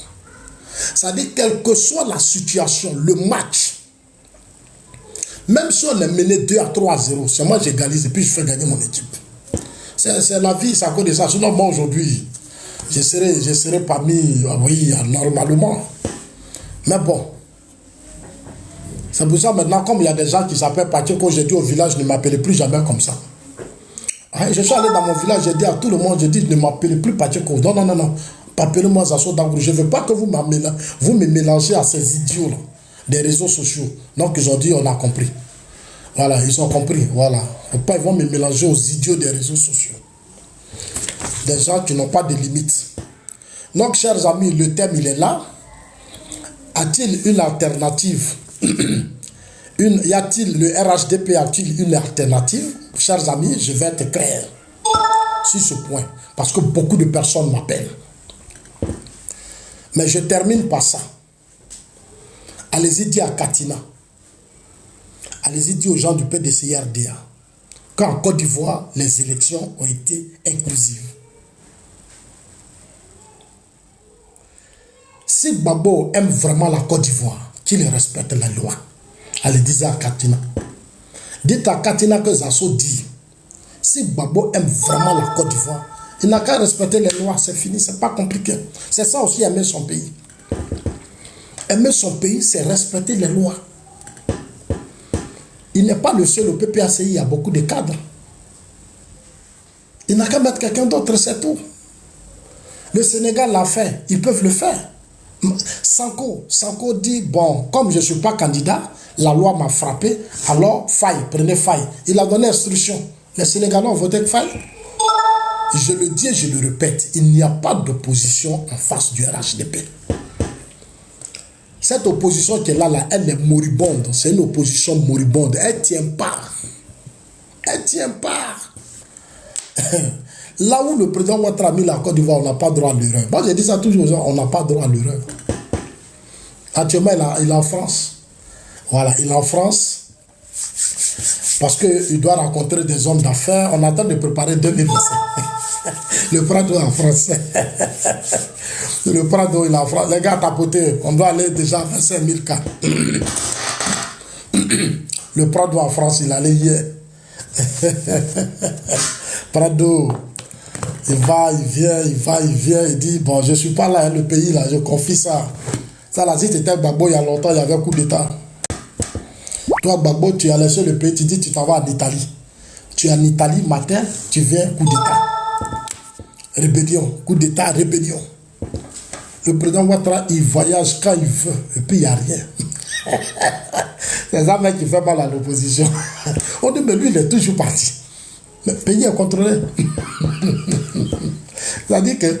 Ça dit, quelle que soit la situation, le match, même si on est mené 2 à 3 à 0, c'est moi qui j'égalise et puis je fais gagner mon équipe. C'est la vie, c'est à cause de ça. Sinon, moi, aujourd'hui, je serai parmi, oui, normalement. Mais bon, c'est pour ça maintenant, comme il y a des gens qui s'appellent Pacheco, j'ai dit au village, ne m'appelez plus jamais comme ça. Je suis allé dans mon village, j'ai dit à tout le monde, j'ai dit, ne m'appelez plus Pacheco. Non, non, non, non. Appelez-moi Zasso Dagourou. Je ne veux pas que vous me mélangez à ces idiots là, des réseaux sociaux. Donc ils ont dit, on a compris. Voilà, ils ont compris. Voilà. Ils vont me mélanger aux idiots des réseaux sociaux. Des gens qui n'ont pas de limites. Donc, chers amis, le thème, il est là. A-t-il une alternative? Y a-t-il, le RHDP a-t-il une alternative? Chers amis, je vais être clair sur ce point. Parce que beaucoup de personnes m'appellent. Mais je termine par ça. Allez-y dire à Katina. Allez-y dire aux gens du PDCRDA qu'en Côte d'Ivoire, les élections ont été inclusives. Si Gbagbo aime vraiment la Côte d'Ivoire, qu'il respecte la loi, allez dire à Katina. Dites à Katina que Zasso dit, si Gbagbo aime vraiment la Côte d'Ivoire, il n'a qu'à respecter les lois, c'est fini, c'est pas compliqué. C'est ça aussi aimer son pays. Aimer son pays, c'est respecter les lois. Il n'est pas le seul au PPACI, il y a beaucoup de cadres. Il n'a qu'à mettre quelqu'un d'autre, c'est tout. Le Sénégal l'a fait, ils peuvent le faire. Sanko dit, bon, comme je ne suis pas candidat, la loi m'a frappé, alors Faye, prenez Faye. Il a donné instruction. Les Sénégalais ont voté Faye. Je le dis et je le répète, il n'y a pas d'opposition en face du RHDP. Cette opposition qui est là, elle est moribonde. C'est une opposition moribonde. Elle ne tient pas. Elle ne tient pas. Là où le président Ouattara a mis la Côte d'Ivoire, on n'a pas droit à l'erreur. Moi, j'ai dit ça toujours aux gens, on n'a pas droit à l'erreur. Actuellement, il est en France. Voilà, il est en France. Parce qu'il doit rencontrer des hommes d'affaires. On attend de préparer 2025. Le Prado est en France. Le Prado, il est en France. Les gars, tapotés, on doit aller déjà à 25 000 cas. Le Prado en France, il allait hier. Prado, il va, il vient, il va, il vient, il dit, bon, je ne suis pas là, hein, le pays, là, je confie ça. Ça, là, si tu étais Gbagbo, il y a longtemps, il y avait un coup d'État. Toi, Gbagbo, tu as laissé le pays, tu dis, tu t'en vas en Italie. Tu es en Italie, matin, tu viens, coup d'État. Rébellion, coup d'État, rébellion. Le président Ouattara, il voyage quand il veut, et puis il n'y a rien. C'est ça, mec, qui fait mal à l'opposition. On dit, mais lui, il est toujours parti. Mais le pays est contrôlé. C'est-à-dire que...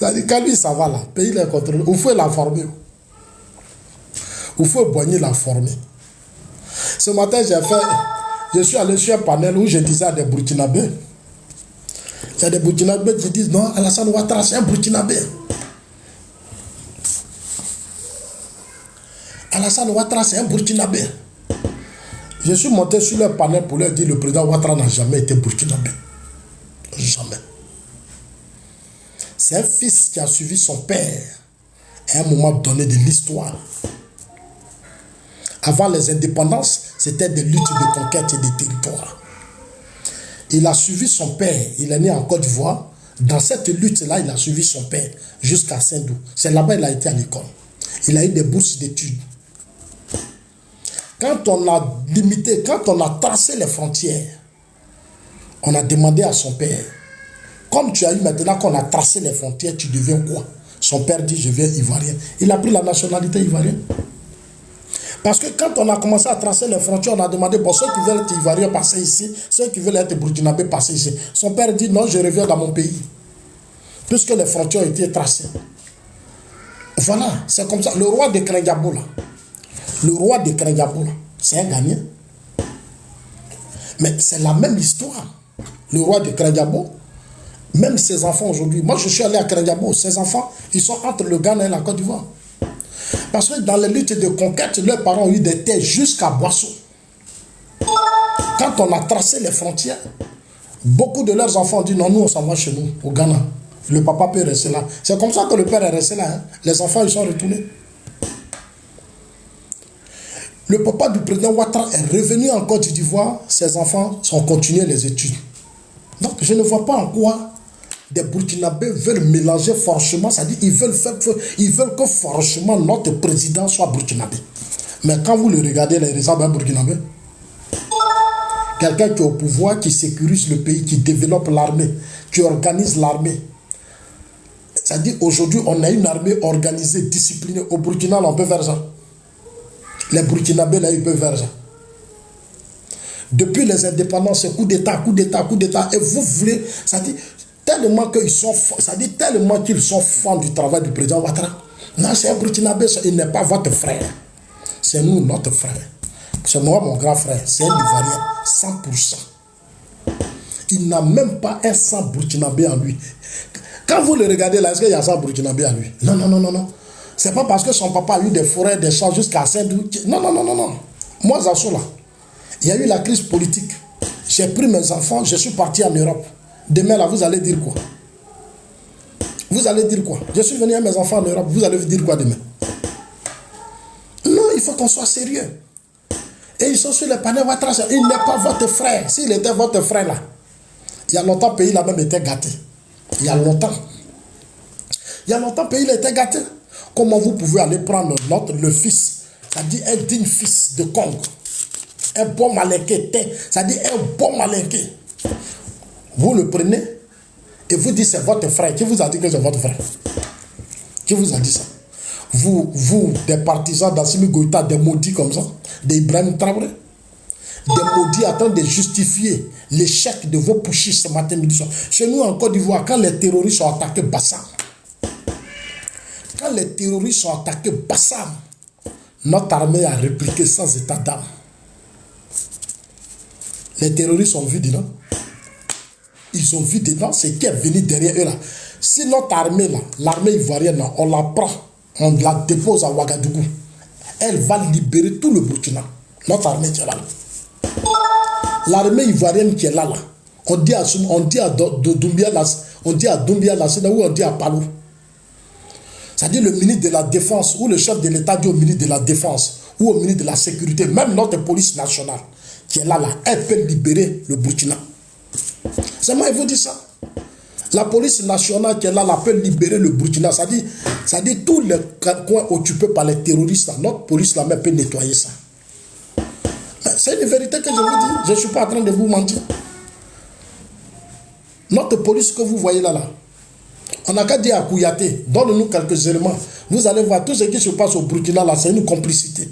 C'est-à-dire quand lui, ça va là, le pays est contrôlé. Il faut la former. Il faut boigner la former. Ce matin, je suis allé sur un panel où je disais à des Burkinabés, Il y a des Burkinabés qui disent non, Alassane Ouattara, c'est un Burkinabé. Alassane Ouattara, c'est un Burkinabé. Je suis monté sur leur panel pour leur dire le président Ouattara n'a jamais été Burkinabé. Jamais. C'est un fils qui a suivi son père à un moment donné de l'histoire. Avant les indépendances, c'était des luttes de conquête et de territoire. Il a suivi son père, il est né en Côte d'Ivoire. Dans cette lutte-là, il a suivi son père jusqu'à Saint-Dou. C'est là-bas qu'il a été à l'école. Il a eu des bourses d'études. Quand on a limité, quand on a tracé les frontières, on a demandé à son père, comme tu as eu maintenant qu'on a tracé les frontières, tu deviens quoi? Son père dit, je viens ivoirien. Il a pris la nationalité ivoirienne. Parce que quand on a commencé à tracer les frontières, on a demandé, bon, ceux qui veulent être ivoiriens, passer ici, ceux qui veulent être burkinabés, passer ici. Son père dit, non, je reviens dans mon pays. Puisque les frontières ont été tracées. Voilà, c'est comme ça. Le roi de Krengaboula, c'est un gagnant. Mais c'est la même histoire. Le roi de Krengaboula, même ses enfants aujourd'hui, moi je suis allé à Krengaboula, ses enfants, ils sont entre le Ghana et la Côte d'Ivoire. Parce que dans les luttes de conquête, leurs parents ont eu des terres jusqu'à Boisseau. Quand on a tracé les frontières, beaucoup de leurs enfants ont dit non, nous on s'en va chez nous, au Ghana. Le papa peut rester là. C'est comme ça que le père est resté là. Hein. Les enfants, ils sont retournés. Le papa du président Ouattara est revenu en Côte d'Ivoire. Ses enfants ont continué les études. Donc, je ne vois pas en quoi des Burkinabés veulent mélanger forcément. C'est-à-dire ils veulent que forcément notre président soit Burkinabé. Mais quand vous le regardez, il ressemble à un Burkinabé. Quelqu'un qui est au pouvoir, qui sécurise le pays, qui développe l'armée, qui organise l'armée. C'est-à-dire aujourd'hui, on a une armée organisée, disciplinée. Au Burkina, on peut faire ça. Les Burkinabés, là, ils peuvent faire ça. Depuis les indépendances, coup d'État, coup d'État, coup d'État. Et vous voulez, c'est-à-dire tellement qu'ils sont, c'est-à-dire tellement qu'ils sont fans du travail du président Ouattara. Non, c'est un Burkinabé, il n'est pas votre frère. C'est nous, notre frère. C'est moi, mon grand frère. C'est un Ivoirien, 100%. Il n'a même pas un sang burkinabé en lui. Quand vous le regardez là, est-ce qu'il y a un sang burkinabé en lui? Non, non, non, non, non. C'est pas parce que son papa a eu des forêts, des champs jusqu'à Saint-Dou. Non, non, non, non, non. Moi, Zassou, là, il y a eu la crise politique. J'ai pris mes enfants, je suis parti en Europe. Demain, là, vous allez dire quoi? Vous allez dire quoi? Je suis venu avec mes enfants en Europe, vous allez dire quoi demain? Non, il faut qu'on soit sérieux. Et ils sont sur les panneaux Ouattara. Il n'est pas votre frère. S'il était votre frère, là, il y a longtemps, le pays là même était gâté. Il y a longtemps. Il y a longtemps, le pays là était gâté. Comment vous pouvez aller prendre le fils, c'est-à-dire un digne fils de Congo, un bon malinqué, c'est-à-dire un bon malinqué. Vous le prenez et vous dites c'est votre frère. Qui vous a dit que c'est votre frère? Qui vous a dit ça? Vous, des partisans d'Assimi Goïta, des maudits comme ça, des Ibrahim Traoré, des maudits en train de justifier l'échec de vos putschistes ce matin, midi soir. Chez nous en Côte d'Ivoire, quand les terroristes ont attaqué Bassam, notre armée a répliqué sans état d'âme. Les terroristes ont vu dedans. Ils ont vu dedans ce qui est venu derrière eux là. Si notre armée là, l'armée ivoirienne là, on la prend, on la dépose à Ouagadougou, elle va libérer tout le Burkina. Notre armée qui est là. L'armée ivoirienne qui est là, on dit à Doumbia, on dit à Doumbia, ou on dit à Palou. C'est-à-dire le ministre de la Défense ou le chef de l'État dit au ministre de la Défense ou au ministre de la Sécurité, même notre police nationale qui est là, elle peut libérer le Burkina. C'est moi, il vous dit ça. La police nationale qui est là, peut libérer le Burkina. C'est-à-dire tous les coins occupés par les terroristes, notre police là même peut nettoyer ça. C'est une vérité que je vous dis. Je ne suis pas en train de vous mentir. Notre police que vous voyez là, on n'a qu'à dire à Kouyaté, donne-nous quelques éléments. Vous allez voir tout ce qui se passe au Burkina là, c'est une complicité.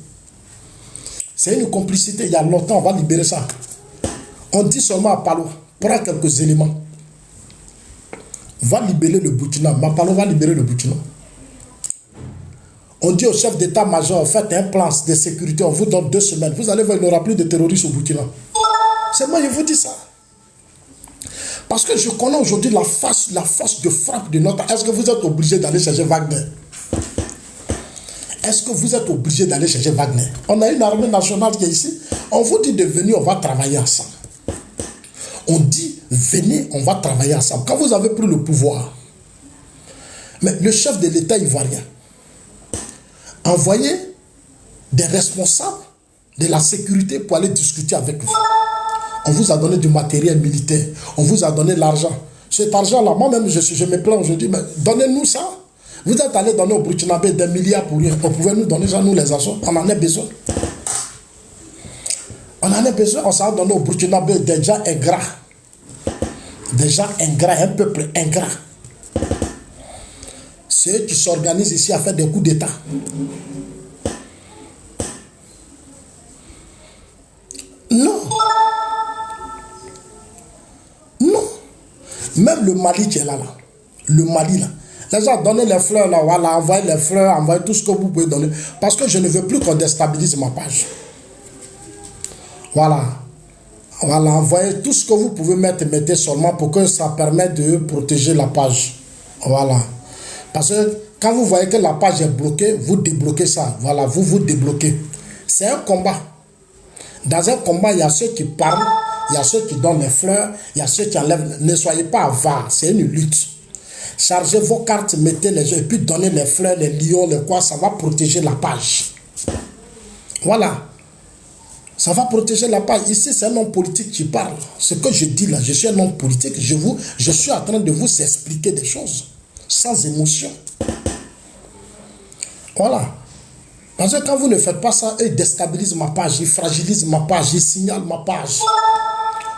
C'est une complicité. Il y a longtemps, on va libérer ça. On dit seulement à Palo, prends quelques éléments. Va libérer le Burkina. Mapalo va libérer le Burkina. On dit au chef d'état-major, faites un plan de sécurité, on vous donne 2 semaines. Vous allez voir, il n'y aura plus de terroristes au Burkina. C'est moi, je vous dis ça. Parce que je connais aujourd'hui la force de frappe de notre... Est-ce que vous êtes obligé d'aller chercher Wagner? Est-ce que vous êtes obligé d'aller chercher Wagner? On a une armée nationale qui est ici. On vous dit de venir, on va travailler ensemble. On dit, venez, on va travailler ensemble. Quand vous avez pris le pouvoir, mais le chef de l'État ivoirien envoyez des responsables de la sécurité pour aller discuter avec vous. On vous a donné du matériel militaire. On vous a donné l'argent. Cet argent-là, moi-même, je me plains, je dis, mais donnez-nous ça. Vous êtes allé donner au Burkinabé des milliards pour rien. Vous pouvez nous donner ça, nous les assos. On en a besoin. On en a besoin. On s'en a donné au Burkinabé des gens ingrats. Des gens ingrats, un peuple ingrat. C'est eux qui s'organisent ici à faire des coups d'État. Non. Non. Même le Mali qui est là. Le Mali là. Les gens donnent les fleurs là. Voilà, envoyez les fleurs, envoyez tout ce que vous pouvez donner. Parce que je ne veux plus qu'on déstabilise ma page. Voilà. Voilà, envoyez tout ce que vous pouvez mettre, mettez seulement pour que ça permette de protéger la page. Voilà. Parce que quand vous voyez que la page est bloquée, vous débloquez ça. Voilà, vous débloquez. C'est un combat. Dans un combat, il y a ceux qui parlent, il y a ceux qui donnent les fleurs, il y a ceux qui enlèvent. Ne soyez pas avares, c'est une lutte. Chargez vos cartes, mettez les jeux, et puis donnez les fleurs, les lions, les quoi, ça va protéger la page. Voilà. Ça va protéger la page. Ici, c'est un homme politique qui parle. Ce que je dis là, je suis un homme politique. Je suis en train de vous expliquer des choses sans émotion. Voilà. Parce que quand vous ne faites pas ça, ils déstabilisent ma page, ils fragilisent ma page, ils signalent ma page.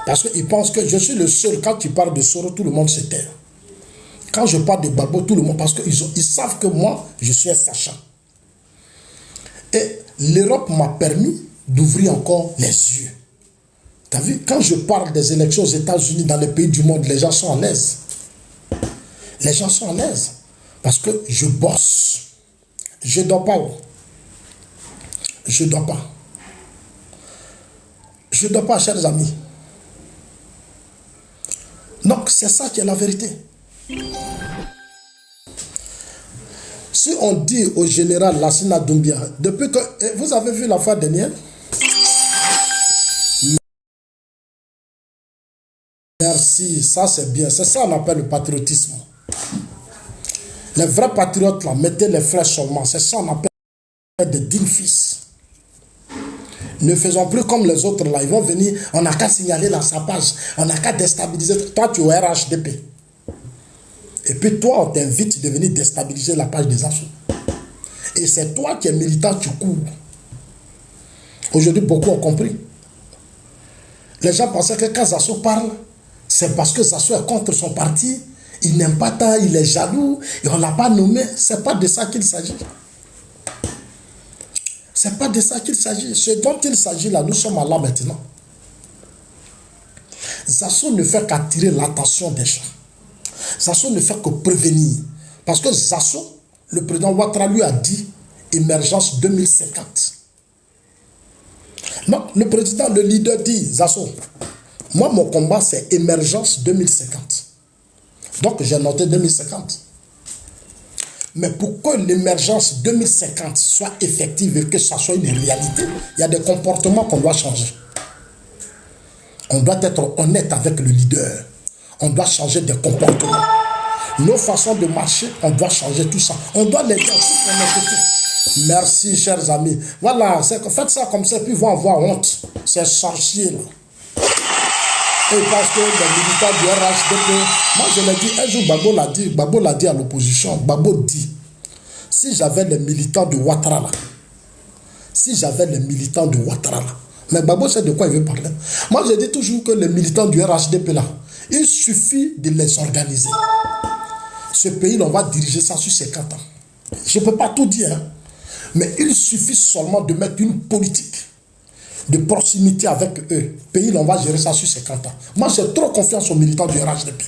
Parce qu'ils pensent que je suis le seul. Quand tu parles de Soro, tout le monde se tait. Quand je parle de Gbagbo, tout le monde, parce qu'ils savent que moi, je suis un sachant. Et l'Europe m'a permis d'ouvrir encore les yeux. Tu as vu, quand je parle des élections aux États-Unis, dans les pays du monde, les gens sont à l'aise. Les gens sont à l'aise. Parce que je bosse. Je ne dors pas. Je ne dors pas. Je ne dors pas, chers amis. Donc, c'est ça qui est la vérité. Si on dit au général Lassina Doumbia, depuis que... Vous avez vu la fois dernière? Merci, ça c'est bien. C'est ça qu'on appelle le patriotisme. Les vrais patriotes, là, mettez les flèches seulement. C'est ça qu'on appelle des dignes fils. Ne faisons plus comme les autres, là. Ils vont venir, on n'a qu'à signaler dans sa page. On n'a qu'à déstabiliser. Toi, tu es au RHDP. Et puis toi, on t'invite de venir déstabiliser la page des assauts. Et c'est toi qui es militant, tu cours. Aujourd'hui, beaucoup ont compris. Les gens pensaient que quand Zasso parle, c'est parce que Zasso est contre son parti, il n'aime pas tant, il est jaloux, et on ne l'a pas nommé. Ce n'est pas de ça qu'il s'agit. Ce n'est pas de ça qu'il s'agit. Ce dont il s'agit là, nous sommes là maintenant. Zasso ne fait qu'attirer l'attention des gens. Zasso ne fait que prévenir. Parce que Zasso, le président Ouattara lui a dit émergence 2050. Non, le président, le leader dit, Zasso, moi mon combat c'est émergence 2050. Donc j'ai noté 2050. Mais pour que l'émergence 2050 soit effective et que ça soit une réalité, il y a des comportements qu'on doit changer. On doit être honnête avec le leader. On doit changer des comportements. Nos façons de marcher, on doit changer tout ça. On doit les dire toute honnêteté. Merci, chers amis. Voilà, faites ça comme ça, puis ils vont avoir honte. C'est sorcier, là. Et parce que les militants du RHDP, moi je l'ai dit, un jour Gbagbo l'a dit à l'opposition. Gbagbo dit, si j'avais les militants de Ouattara là, mais Gbagbo sait de quoi il veut parler. Moi je dis toujours que les militants du RHDP là, il suffit de les organiser. Ce pays, on va diriger ça sur 50 ans. Je ne peux pas tout dire, hein, mais il suffit seulement de mettre une politique de proximité avec eux. Le pays, on va gérer ça sur 50 ans. Moi, j'ai trop confiance aux militants du RHDP.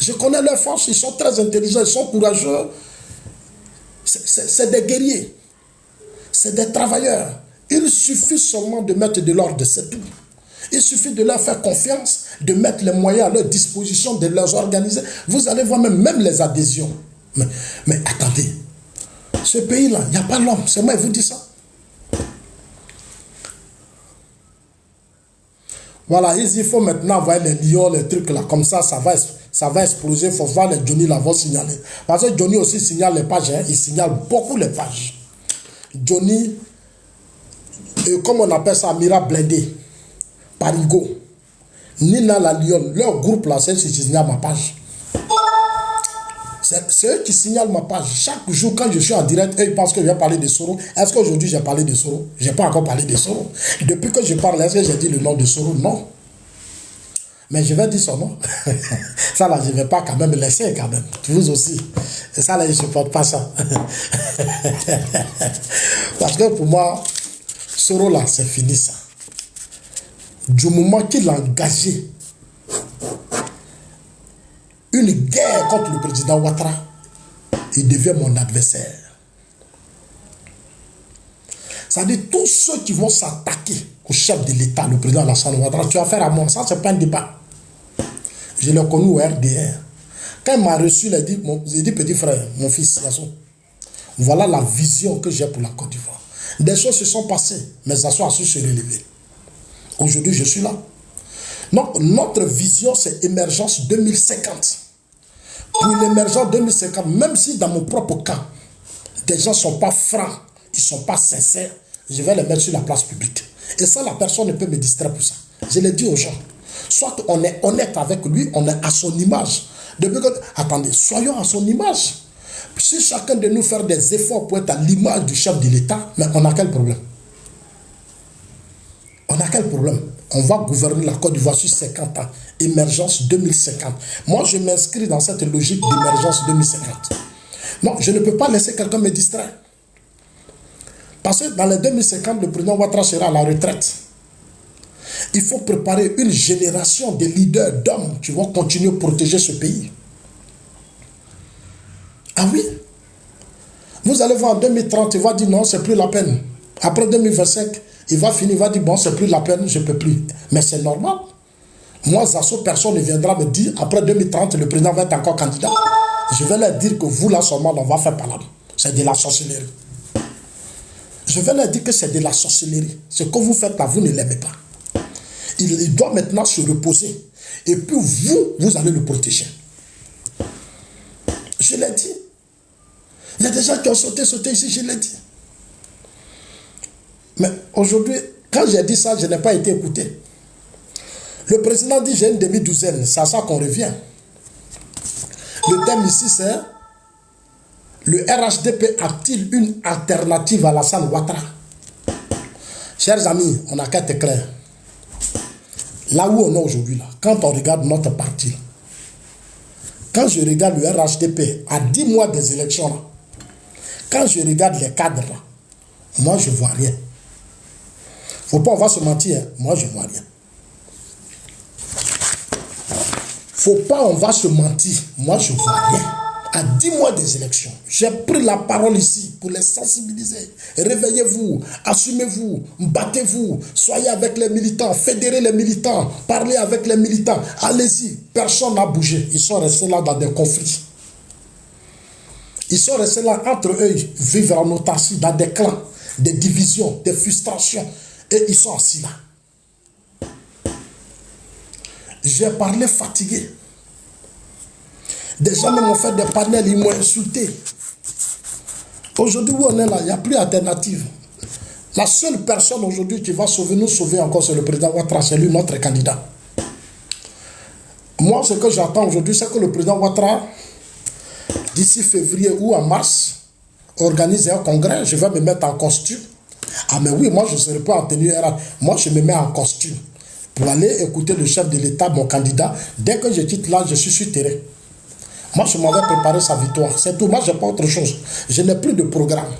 Je connais leurs forces, ils sont très intelligents, ils sont courageux. C'est des guerriers. C'est des travailleurs. Il suffit seulement de mettre de l'ordre, c'est tout. Il suffit de leur faire confiance, de mettre les moyens à leur disposition, de les organiser. Vous allez voir même les adhésions. Mais attendez, ce pays-là, il n'y a pas l'homme. C'est moi qui vous dis ça. Voilà, il faut maintenant voir les lions, les trucs là. Comme ça, ça va exploser. Il faut voir les Johnny là vont signaler. Parce que Johnny aussi signale les pages. Hein. Il signale beaucoup les pages. Johnny, comme on appelle ça, Mira Blindé, Parigo, Nina la Lyon, leur groupe là, c'est eux qui signalent ma page. C'est eux qui signalent ma page. Chaque jour, quand je suis en direct, eux, ils pensent que je vais parler de Soro. Est-ce qu'aujourd'hui, j'ai parlé de Soro? Je n'ai pas encore parlé de Soro. Depuis que je parle, est-ce que j'ai dit le nom de Soro? Non. Mais je vais dire son nom. Ça là, je ne vais pas quand même laisser quand même. Vous aussi. Et ça là, je ne supporte pas ça. Parce que pour moi, Soro là, c'est fini ça. Du moment qu'il a engagé une guerre contre le président Ouattara, il devient mon adversaire. C'est-à-dire tous ceux qui vont s'attaquer au chef de l'État, le président Alassane Ouattara, tu as affaire à moi. Ça, c'est pas un débat. Je l'ai connu au RDR. Quand il m'a reçu, j'ai dit, petit frère, mon fils, voilà la vision que j'ai pour la Côte d'Ivoire. Des choses se sont passées, mais ça a su se relever. Aujourd'hui, je suis là. Donc, notre vision, c'est émergence 2050. Pour l'émergence 2050, même si dans mon propre camp, des gens ne sont pas francs, ils ne sont pas sincères, je vais les mettre sur la place publique. Et ça, la personne ne peut me distraire pour ça. Je l'ai dit aux gens. Soit on est honnête avec lui, on est à son image. Attendez, soyons à son image. Si chacun de nous fait des efforts pour être à l'image du chef de l'État, mais on a quel problème? On a quel problème? On va gouverner la Côte d'Ivoire sur 50 ans. Émergence 2050. Moi, je m'inscris dans cette logique d'émergence 2050. Non, je ne peux pas laisser quelqu'un me distraire. Parce que dans les 2050, le président Ouattara sera à la retraite. Il faut préparer une génération de leaders, d'hommes qui vont continuer à protéger ce pays. Ah oui? Vous allez voir en 2030, il va dire non, c'est plus la peine. Après 2025, il va finir, il va dire bon, c'est plus la peine, je ne peux plus. Mais c'est normal. Moi, Zasso, personne ne viendra me dire après 2030, le président va être encore candidat. Je vais leur dire que vous, là, seulement, on va faire palabre. C'est de la sorcellerie. Je vais leur dire que c'est de la sorcellerie. Ce que vous faites là, vous ne l'aimez pas. Il doit maintenant se reposer. Et puis vous allez le protéger. Je l'ai dit. Il y a des gens qui ont sauté ici, je l'ai dit. Mais aujourd'hui, quand j'ai dit ça, je n'ai pas été écouté. Le président dit j'ai une demi-douzaine. C'est à ça qu'on revient. Le thème ici, c'est le RHDP a-t-il une alternative à Alassane Ouattara? Chers amis, on n'a qu'à être clair. Là où on est aujourd'hui, là, quand on regarde notre parti, quand je regarde le RHDP à 10 mois des élections, là, quand je regarde les cadres, là, moi je ne vois rien. Faut pas, on va se mentir, hein. Moi je ne vois rien. Faut pas, on va se mentir, moi je ne vois rien. À 10 mois des élections, j'ai pris la parole ici pour les sensibiliser. Réveillez-vous, assumez-vous, battez-vous, soyez avec les militants, fédérez les militants, parlez avec les militants, allez-y. Personne n'a bougé. Ils sont restés là dans des conflits. Ils sont restés là entre eux, vivre en autarcie, dans des clans, des divisions, des frustrations. Et ils sont assis là. J'ai parlé fatigué. Des gens m'ont fait des panels, ils m'ont insulté. Aujourd'hui, où on est là, il n'y a plus d'alternative. La seule personne aujourd'hui qui va nous sauver encore, c'est le président Ouattara, c'est lui notre candidat. Moi, ce que j'attends aujourd'hui, c'est que le président Ouattara, d'ici février ou en mars, organise un congrès. Je vais me mettre en costume. Ah mais oui, moi je ne serai pas en tenue RH. Moi je me mets en costume pour aller écouter le chef de l'État, mon candidat. Dès que je quitte là, je suis sur terrain. Moi je m'avais préparé sa victoire. C'est tout, moi je n'ai pas autre chose. Je n'ai plus de programme.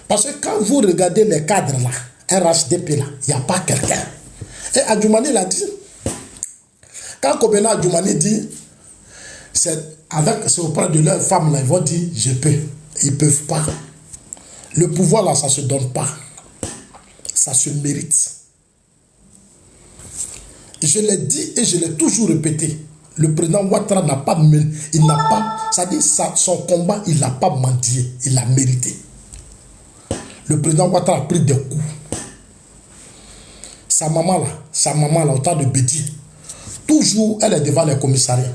Parce que quand vous regardez les cadres là, RHDP là, il n'y a pas quelqu'un. Et Adjoumani l'a dit. Quand Kobena Adjoumani dit, c'est auprès de leurs femmes là, ils vont dire, je peux. Ils ne peuvent pas. Le pouvoir là, ça ne se donne pas. Ça se mérite. Je l'ai dit et je l'ai toujours répété. Le président Ouattara n'a pas, c'est-à-dire son combat, il n'a pas mendié, il l'a mérité. Le président Ouattara a pris des coups. Sa maman là, au temps de Bédi, toujours, elle est devant les commissariats.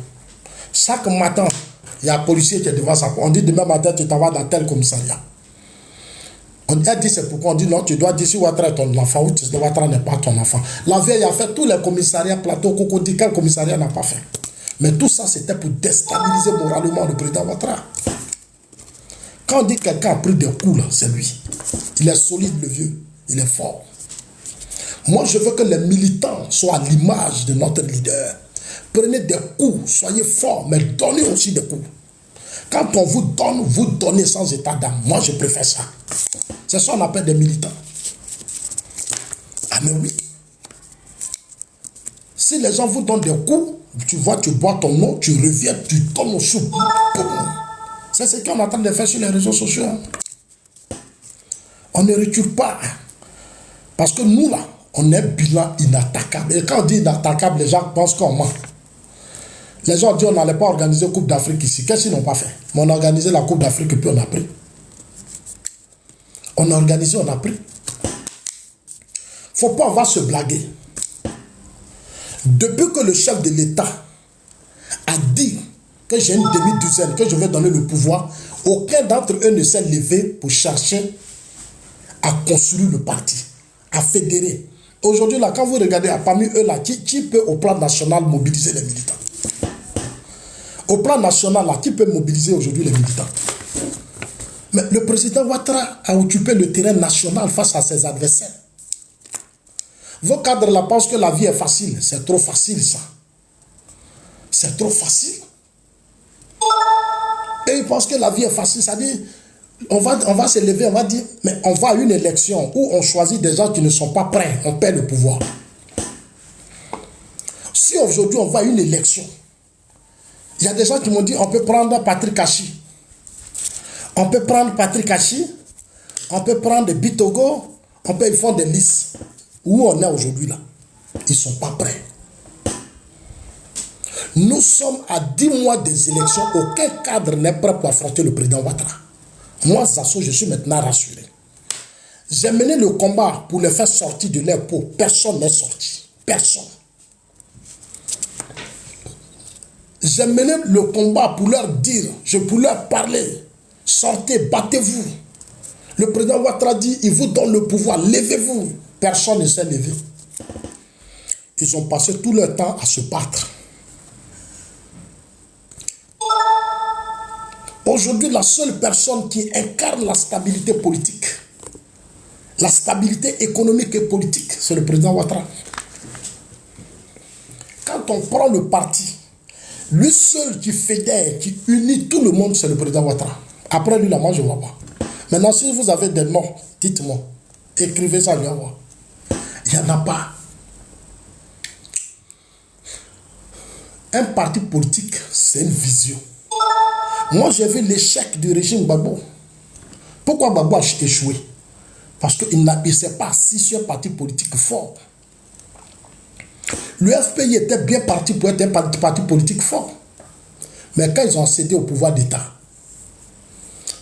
Chaque matin, il y a un policier qui est devant sa porte. On dit demain matin, tu t'en vas dans tel commissariat. Elle dit c'est pourquoi on dit non, tu dois dire si Ouattara est ton enfant ou si Ouattara n'est pas ton enfant. La vieille a fait tous les commissariats, plateau, Cocody, quel commissariat n'a pas fait. Mais tout ça, c'était pour déstabiliser moralement le président Ouattara. Quand on dit que quelqu'un a pris des coups, là, c'est lui. Il est solide, le vieux. Il est fort. Moi, je veux que les militants soient à l'image de notre leader. Prenez des coups, soyez forts, mais donnez aussi des coups. Quand on vous donne, vous donnez sans état d'âme. Moi, je préfère ça. C'est ça qu'on appelle des militants. Ah, mais oui. Si les gens vous donnent des coups, tu vois, tu bois ton eau, tu reviens, tu donnes au sou. C'est ce qu'on est en train de faire sur les réseaux sociaux. On ne recule pas. Parce que nous, là, on est bilan inattaquable. Et quand on dit inattaquable, les gens pensent qu'on ment. Les gens disent qu'on n'allait pas organiser la Coupe d'Afrique ici. Qu'est-ce qu'ils n'ont pas fait? Mais on a organisé la Coupe d'Afrique et puis on a pris. On a organisé, on a pris. Il ne faut pas avoir se blaguer. Depuis que le chef de l'État a dit que j'ai une demi-douzaine, que je vais donner le pouvoir, aucun d'entre eux ne s'est levé pour chercher à construire le parti, à fédérer. Aujourd'hui, là, quand vous regardez, parmi eux, là, qui peut au plan national mobiliser les militants? Au plan national, là, qui peut mobiliser aujourd'hui les militants? Mais le président Ouattara a occupé le terrain national face à ses adversaires. Vos cadres là pensent que la vie est facile. C'est trop facile, ça. C'est trop facile. Et ils pensent que la vie est facile. C'est-à-dire, on va se lever, on va dire, mais on va à une élection où on choisit des gens qui ne sont pas prêts. On perd le pouvoir. Si aujourd'hui on va à une élection, il y a des gens qui m'ont dit, on peut prendre Patrick Achi. On peut prendre Patrick Achi. On peut prendre Bitogo. Ils font des listes. Où on est aujourd'hui là, ils ne sont pas prêts. Nous sommes à 10 mois des élections. Aucun cadre n'est prêt pour affronter le président Ouattara. Moi, Zasso, je suis maintenant rassuré. J'ai mené le combat pour les faire sortir de leur peau. Personne n'est sorti. Personne. J'ai mené le combat pour leur dire, pour leur parler. Sortez, battez-vous. Le président Ouattara dit, il vous donne le pouvoir, levez-vous. Personne ne s'est levé. Ils ont passé tout leur temps à se battre. Aujourd'hui, la seule personne qui incarne la stabilité politique, la stabilité économique et politique, c'est le président Ouattara. Quand on prend le parti, lui seul qui fédère, qui unit tout le monde, c'est le président Ouattara. Après lui, là, moi, je ne vois pas. Maintenant, si vous avez des noms, dites-moi. Écrivez ça, je vais voir. Il n'y en a pas. Un parti politique, c'est une vision. Moi, j'ai vu l'échec du régime Gbagbo. Pourquoi Gbagbo a échoué? Parce qu'il ne s'est pas assis sur un parti politique fort. Le FPI était bien parti pour être un parti politique fort. Mais quand ils ont cédé au pouvoir d'État,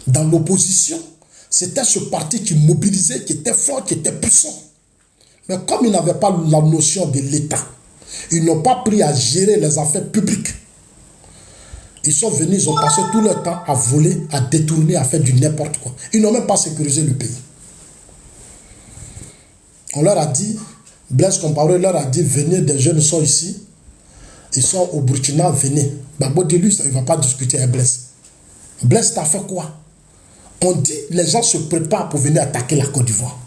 dans l'opposition, c'était ce parti qui mobilisait, qui était fort, qui était puissant. Mais comme ils n'avaient pas la notion de l'État, ils n'ont pas pris à gérer les affaires publiques. Ils sont venus, ils ont passé tout leur temps à voler, à détourner, à faire du n'importe quoi. Ils n'ont même pas sécurisé le pays. On leur a dit, Blaise Compaoré leur a dit, venez, des jeunes sont ici, ils sont au Burkina, venez. Gbagbo dit, lui, il ne va pas discuter avec Blaise. Blaise, t'as fait quoi? On dit, les gens se préparent pour venir attaquer la Côte d'Ivoire.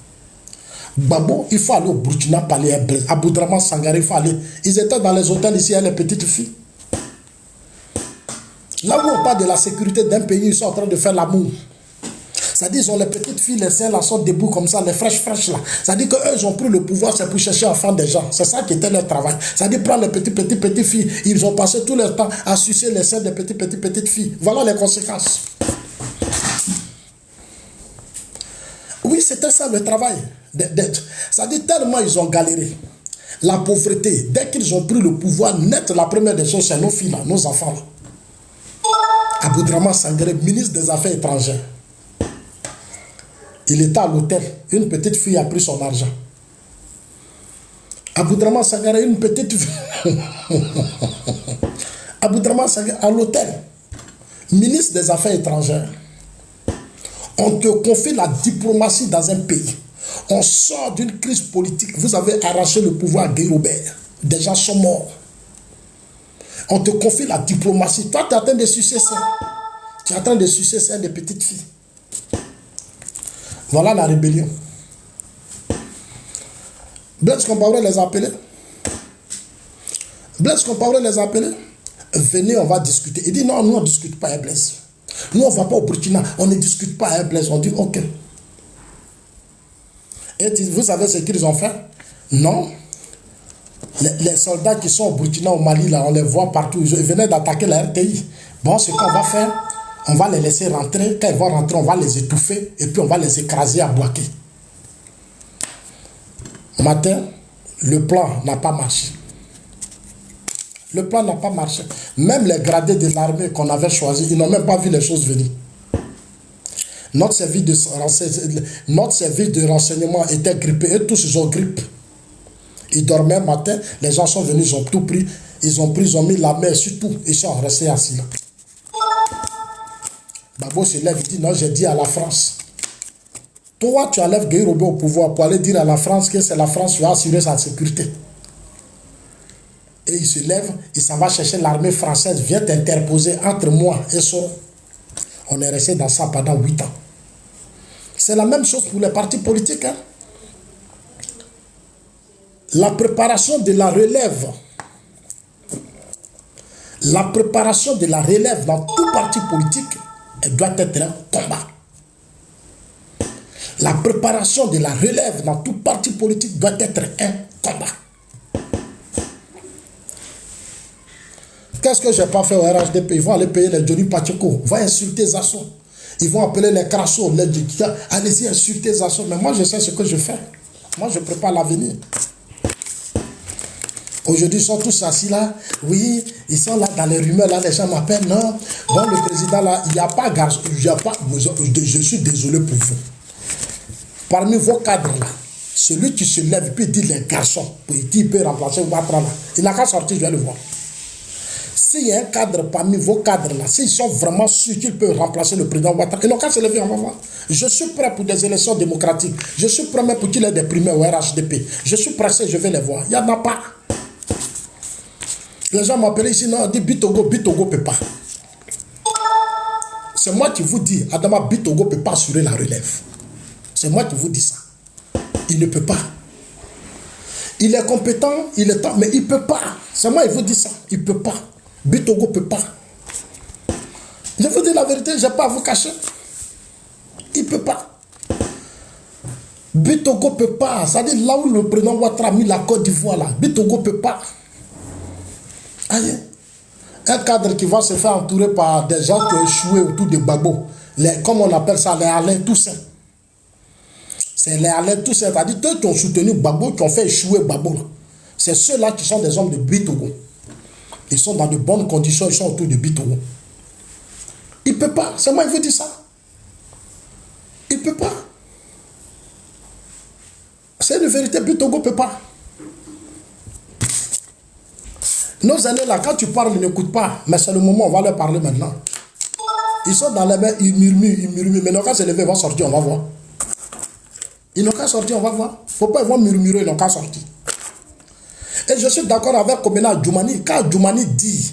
Gbagbo, il faut aller au Burkina parler à Blaise. À Boudraman Sangaré, il faut aller. Ils étaient dans les hôtels ici, les petites filles. Là où on parle de la sécurité d'un pays, ils sont en train de faire l'amour. C'est-à-dire ils ont les petites filles, les seins là sont debout comme ça, les fraîches là. C'est-à-dire qu'eux, ils ont pris le pouvoir, c'est pour chercher enfants des gens. C'est ça qui était leur travail. C'est-à-dire prendre les petites filles. Ils ont passé tout leur temps à sucer les seins des petites filles. Voilà les conséquences. Oui, c'était ça le travail. C'est-à-dire tellement ils ont galéré. la pauvreté. Dès qu'ils ont pris le pouvoir net, la première des choses, c'est nos filles, là, nos enfants. Là. Aboudraman Sangaré, ministre des Affaires étrangères. Il était à l'hôtel. Une petite fille a pris son argent. Aboudraman Sangaré, une petite fille. Aboudraman Sangaré, à l'hôtel. Ministre des Affaires étrangères. On te confie la diplomatie dans un pays. On sort d'une crise politique. Vous avez arraché le pouvoir à Guy Robert. Des gens sont morts. On te confie la diplomatie. Toi, tu es en train de sucer ça. Tu es en train de sucer ça des petites filles. Voilà la rébellion. Blaise Compaoré les a appelés. Blaise Compaoré les a appelés. Venez, on va discuter. Il dit non, nous on ne discute pas, Blaise. Nous on ne va pas au Burkina, on ne discute pas, Blaise. On dit ok. Et vous savez ce qu'ils ont fait? Non. Les soldats qui sont au Burkina, au Mali, là, on les voit partout. Ils venaient d'attaquer la RTI. Bon, ce qu'on va faire, on va les laisser rentrer. Quand ils vont rentrer, on va les étouffer et puis on va les écraser à Bouaké. Matin, le plan n'a pas marché. Le plan n'a pas marché. Même les gradés de l'armée qu'on avait choisis, ils n'ont même pas vu les choses venir. Notre service de renseignement était grippé. Et tous, ils ont grippe. Ils dormaient le matin. Les gens sont venus, ils ont tout pris. Ils ont mis la main sur tout. Ils sont restés assis là. Babo se lève, il dit non, j'ai dit à la France. Toi, tu enlèves Guy Robert au pouvoir pour aller dire à la France que c'est la France qui va assurer sa sécurité. Et il se lève, il s'en va chercher l'armée française, vient interposer entre moi et son. On est resté dans ça pendant 8 ans. C'est la même chose pour les partis politiques. Hein? La préparation de la relève. La préparation de la relève dans tout parti politique, elle doit être un combat. La préparation de la relève dans tout parti politique doit être un combat. Qu'est-ce que je n'ai pas fait au RHDP? Ils vont aller payer les Johnny Pacheco. Ils vont insulter Zasso. Ils vont appeler les crassos. Allez-y, insulter Zasso. Mais moi, je sais ce que je fais. Moi, je prépare l'avenir. Aujourd'hui, ils sont tous assis là. Oui, ils sont là dans les rumeurs. Là, les gens m'appellent. Non. Bon, le président là, il n'y a pas garçon. Je suis désolé pour vous. Parmi vos cadres là, celui qui se lève et puis dit les garçons, il peut remplacer Ouattara là. Il n'a qu'à sortir, je vais le voir. S'il y a un cadre parmi vos cadres là, s'ils sont vraiment sûrs qu'ils peuvent remplacer le président Ouattara, ils n'ont qu'à se lever, on va voir. Je suis prêt pour des élections démocratiques. Je suis prêt même pour qu'il ait des primaires au RHDP. Je suis pressé, je vais les voir. Il n'y en a pas. Les gens m'appellent ici, non, on dit Bitogo ne peut pas. C'est moi qui vous dis, Adama Bitogo ne peut pas assurer la relève. C'est moi qui vous dis ça. Il ne peut pas. Il est compétent, il est temps, mais il ne peut pas. C'est moi qui vous dis ça. Il ne peut pas. Bitogo ne peut pas. Je vous dis la vérité, je n'ai pas à vous cacher. Il ne peut pas. Bitogo ne peut pas. C'est-à-dire là où le président Ouattara a mis la Côte d'Ivoire, là, Bitogo ne peut pas. Aïe. Un cadre qui va se faire entourer par des gens qui ont échoué autour de Gbagbo. Comme on appelle ça, les Alain Toussaint. C'est les Alain Toussaint. C'est-à-dire ceux qui ont soutenu Gbagbo, qui ont fait échouer Gbagbo. C'est ceux-là qui sont des hommes de Bitogo. Ils sont dans de bonnes conditions, ils sont autour de Bitogo. Il ne peut pas. C'est moi qui vous dis ça. Il ne peut pas. C'est une vérité, Bitogo ne peut pas. Nos aînés là, quand tu parles, ils n'écoutent pas. Mais c'est le moment, on va leur parler maintenant. Ils sont dans les mains, ils murmurent. Mais ils n'ont qu'à se lever, ils vont sortir, on va voir. Ils n'ont qu'à sortir, on va voir. Il ne faut pas ils vont murmurer, ils n'ont qu'à sortir. Et je suis d'accord avec Komena Djoumani. Quand Djoumani dit,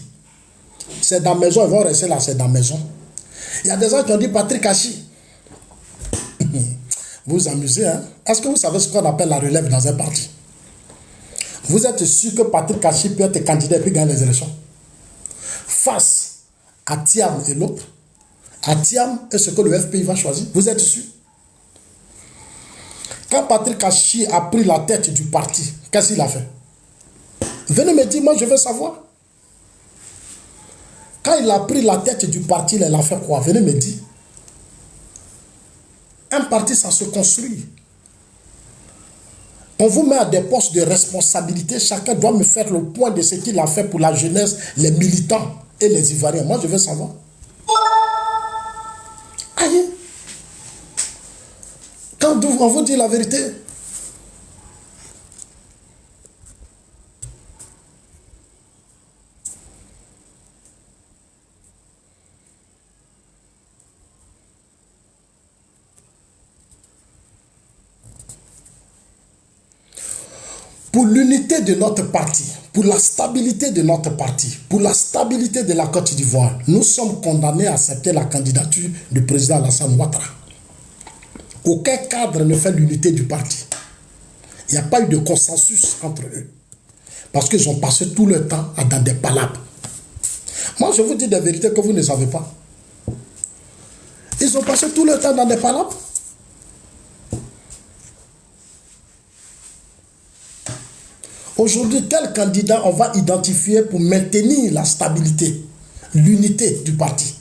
c'est dans la maison, ils vont rester là, c'est dans la maison. Il y a des gens qui ont dit Patrick Hachi. Vous vous amusez, hein? Est-ce que vous savez ce qu'on appelle la relève dans un parti? Vous êtes sûr que Patrick Hachi peut être candidat et puis gagner les élections? Face à Thiam et l'autre, à Thiam et ce que le FPI va choisir, vous êtes sûr? Quand Patrick Hachi a pris la tête du parti, qu'est-ce qu'il a fait? Venez me dire, moi je veux savoir. Quand il a pris la tête du parti, il a fait quoi? Venez me dire. Un parti, ça se construit. On vous met à des postes de responsabilité. Chacun doit me faire le point de ce qu'il a fait pour la jeunesse, les militants et les Ivoiriens. Moi, je veux savoir. Aïe. Quand on vous dit la vérité, pour l'unité de notre parti, pour la stabilité de notre parti, pour la stabilité de la Côte d'Ivoire, nous sommes condamnés à accepter la candidature du président Alassane Ouattara. Aucun cadre ne fait l'unité du parti. Il n'y a pas eu de consensus entre eux. Parce qu'ils ont passé tout le temps dans des palabres. Moi, je vous dis des vérités que vous ne savez pas. Ils ont passé tout le temps dans des palabres. Aujourd'hui, quel candidat on va identifier pour maintenir la stabilité, l'unité du parti?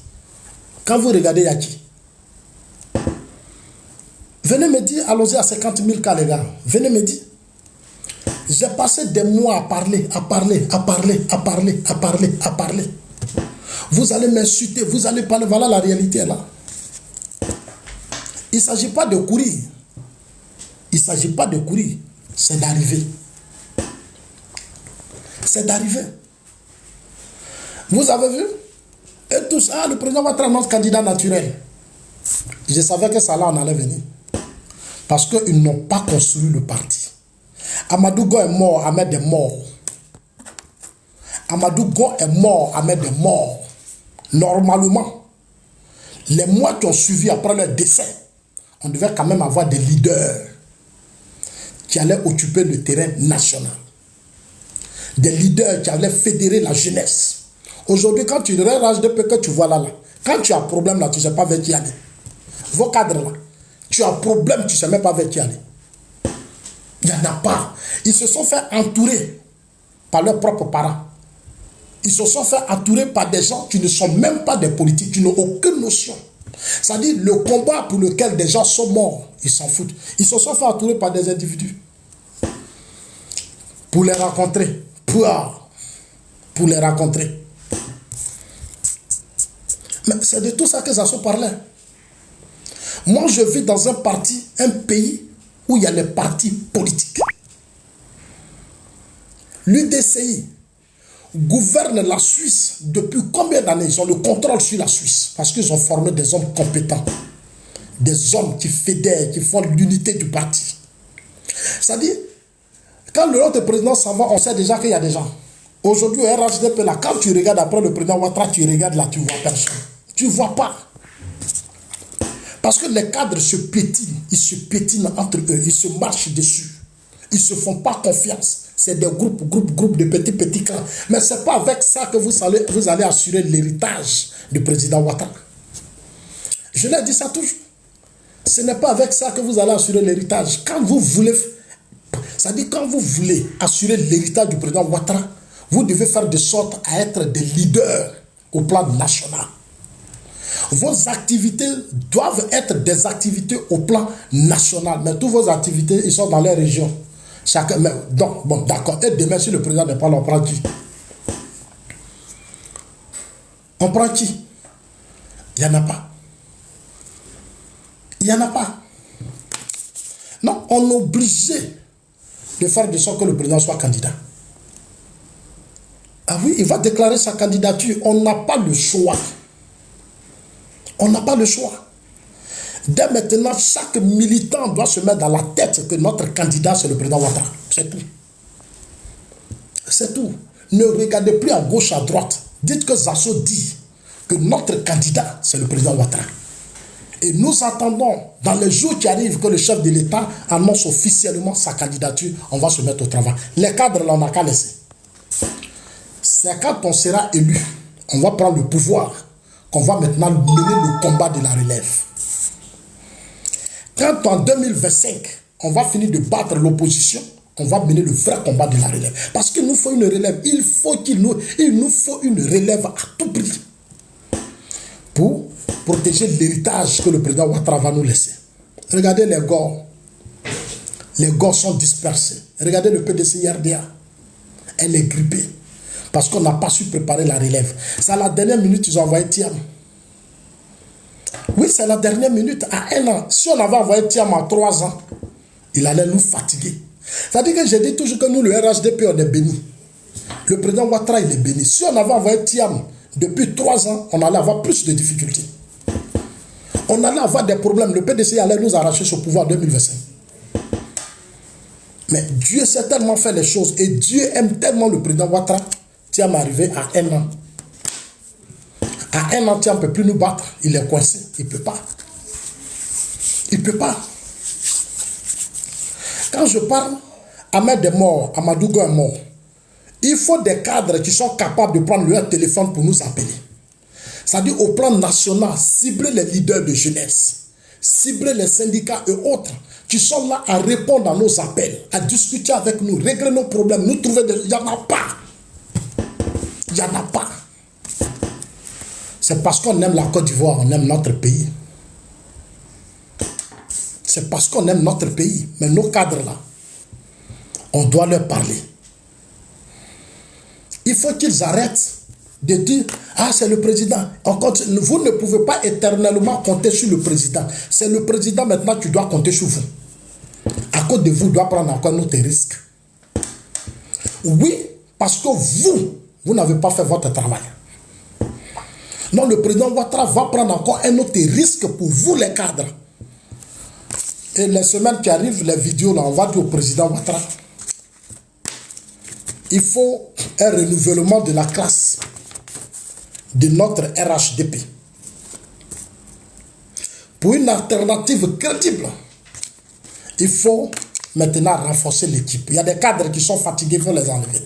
Quand vous regardez Yaki, venez me dire, allons-y à 50 000 cas les gars, venez me dire. J'ai passé des mois à parler. Vous allez m'insulter, vous allez parler, voilà la réalité là. Il ne s'agit pas de courir. Il ne s'agit pas de courir, c'est d'arriver. C'est d'arriver. Vous avez vu? Et tout ça, le président va être notre candidat naturel. Je savais que ça là, on allait venir. Parce qu'ils n'ont pas construit le parti. Amadou Gon est mort, Ahmed est mort. Amadou Gon est mort, Ahmed est mort. Normalement, les mois qui ont suivi après leur décès, on devait quand même avoir des leaders qui allaient occuper le terrain national. Des leaders qui allaient fédérer la jeunesse. Aujourd'hui, quand tu regardes de peu que tu vois là, quand tu as un problème là, tu ne sais pas vers qui aller. Vos cadres là, tu as un problème, tu ne sais même pas vers qui aller. Il n'y en a pas. Ils se sont fait entourer par leurs propres parents. Ils se sont fait entourer par des gens qui ne sont même pas des politiques, qui n'ont aucune notion. C'est-à-dire le combat pour lequel des gens sont morts, ils s'en foutent. Ils se sont fait entourer par des individus. Pour les rencontrer. Pour les rencontrer. Mais c'est de tout ça que ça se parlait. Moi, je vis dans un parti, un pays où il y a les partis politiques. L'UDCI gouverne la Suisse depuis combien d'années? Ils ont le contrôle sur la Suisse parce qu'ils ont formé des hommes compétents, des hommes qui fédèrent, qui font l'unité du parti. C'est-à-dire, quand le autre président s'en va, on sait déjà qu'il y a des gens. Aujourd'hui, au RHDP, là, quand tu regardes après le président Ouattara, tu regardes là, tu ne vois personne. Tu ne vois pas. Parce que les cadres se piétinent. Ils se piétinent entre eux. Ils se marchent dessus. Ils ne se font pas confiance. C'est des groupes de petits clans. Mais ce n'est pas avec ça que vous allez assurer l'héritage du président Ouattara. Je l'ai dit ça toujours. Ce n'est pas avec ça que vous allez assurer l'héritage. Quand vous voulez... C'est-à-dire quand vous voulez assurer l'héritage du président Ouattara, vous devez faire de sorte à être des leaders au plan national. Vos activités doivent être des activités au plan national. Mais toutes vos activités, ils sont dans les régions. Chacun, mais, donc, bon, d'accord. Et demain, si le président n'est pas là, on prend qui? On prend qui? Il n'y en a pas. Il n'y en a pas. Non, on est obligé de faire de sorte que le président soit candidat. Ah oui, il va déclarer sa candidature. On n'a pas le choix. On n'a pas le choix. Dès maintenant, chaque militant doit se mettre dans la tête que notre candidat, c'est le président Ouattara. C'est tout. C'est tout. Ne regardez plus à gauche, à droite. Dites que Zasso dit que notre candidat, c'est le président Ouattara. Et nous attendons, dans les jours qui arrivent, que le chef de l'État annonce officiellement sa candidature. On va se mettre au travail. Les cadres, là, on n'a qu'à laisser. C'est quand on sera élu, on va prendre le pouvoir, qu'on va maintenant mener le combat de la relève. Quand en 2025, on va finir de battre l'opposition, on va mener le vrai combat de la relève. Parce qu'il nous faut une relève. Il nous faut une relève à tout prix. Pour protéger l'héritage que le président Ouattara va nous laisser. Regardez les gars. Les gosses sont dispersés. Regardez le PDC RDA. Elle est grippée. Parce qu'on n'a pas su préparer la relève. C'est à la dernière minute ils ont envoyé Thiam. Oui, c'est à la dernière minute, à 1 an. Si on avait envoyé Thiam à 3 ans, il allait nous fatiguer. C'est-à-dire que j'ai dit toujours que nous, le RHDP, on est béni. Le président Ouattara, il est béni. Si on avait envoyé Thiam depuis 3 ans, on allait avoir plus de difficultés. On allait avoir des problèmes. Le PDC allait nous arracher ce pouvoir en 2025. Mais Dieu sait tellement faire les choses et Dieu aime tellement le président Ouattara. Thiam est arrivé à 1 an. À 1 an, Thiam ne peut plus nous battre. Il est coincé. Il ne peut pas. Il ne peut pas. Quand je parle, Ahmed est mort, Amadougo est mort. Il faut des cadres qui sont capables de prendre leur téléphone pour nous appeler. C'est-à-dire au plan national, cibler les leaders de jeunesse, cibler les syndicats et autres qui sont là à répondre à nos appels, à discuter avec nous, régler nos problèmes, nous trouver des... Il n'y en a pas. Il n'y en a pas. C'est parce qu'on aime la Côte d'Ivoire, on aime notre pays. C'est parce qu'on aime notre pays. Mais nos cadres là, on doit leur parler. Il faut qu'ils arrêtent de dire, ah c'est le président. Vous ne pouvez pas éternellement compter sur le président. C'est le président maintenant qui doit compter sur vous. À cause de vous, doit prendre encore notre risque. Oui, parce que vous n'avez pas fait votre travail. Non, le président Ouattara va prendre encore un autre risque pour vous les cadres. Et les semaines qui arrivent, les vidéos, là, on va dire au président Ouattara, il faut un renouvellement de la classe de notre RHDP. Pour une alternative crédible, il faut maintenant renforcer l'équipe. Il y a des cadres qui sont fatigués, il faut les enlever.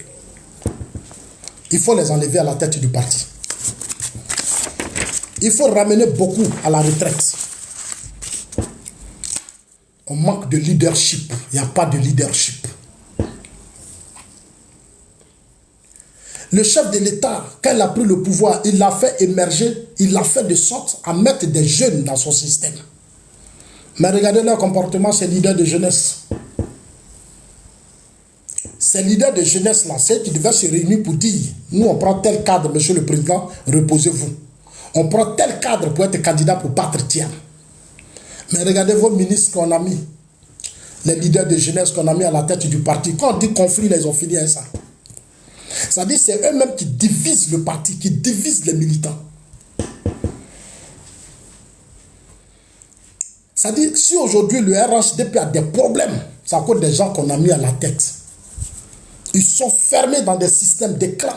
Il faut les enlever à la tête du parti. Il faut ramener beaucoup à la retraite. On manque de leadership. Il n'y a pas de leadership. Le chef de l'État, quand il a pris le pouvoir, il l'a fait émerger, il l'a fait de sorte à mettre des jeunes dans son système. Mais regardez leur comportement, ces leaders de jeunesse. Ces leaders de jeunesse-là, c'est qui devaient se réunir pour dire, nous on prend tel cadre, monsieur le président, reposez-vous. On prend tel cadre pour être candidat pour battre Thiam. Mais regardez vos ministres qu'on a mis, les leaders de jeunesse qu'on a mis à la tête du parti. Quand on dit conflit, ils ont fini avec ça. C'est-à-dire c'est eux-mêmes qui divisent le parti, qui divisent les militants. C'est-à-dire si aujourd'hui le RHDP a des problèmes, c'est à cause des gens qu'on a mis à la tête. Ils sont fermés dans des systèmes d'écran.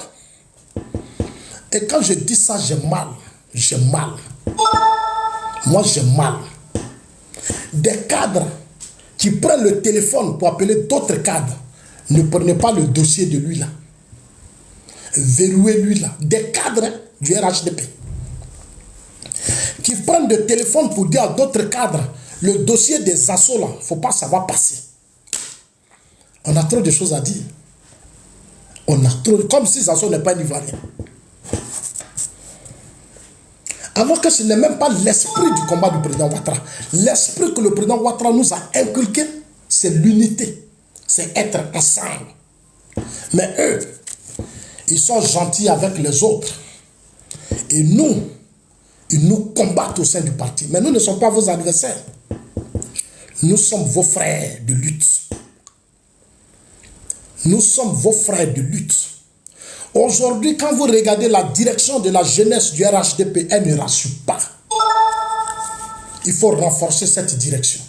Et quand je dis ça, j'ai mal. J'ai mal. Moi, j'ai mal. Des cadres qui prennent le téléphone pour appeler d'autres cadres, ne prenez pas le dossier de lui là. Verrouillez lui là. Des cadres du RHDP qui prennent le téléphone pour dire à d'autres cadres, le dossier des assauts là, il ne faut pas, ça va passer. On a trop de choses à dire. On a trop, comme si Zasso n'est pas un Ivoirien. Alors que ce n'est même pas l'esprit du combat du président Ouattara. L'esprit que le président Ouattara nous a inculqué, c'est l'unité. C'est être ensemble. Mais eux, ils sont gentils avec les autres. Et nous, ils nous combattent au sein du parti. Mais nous ne sommes pas vos adversaires. Nous sommes vos frères de lutte. Nous sommes vos frères de lutte. Aujourd'hui, quand vous regardez la direction de la jeunesse du RHDP, elle ne rassure pas. Il faut renforcer cette direction.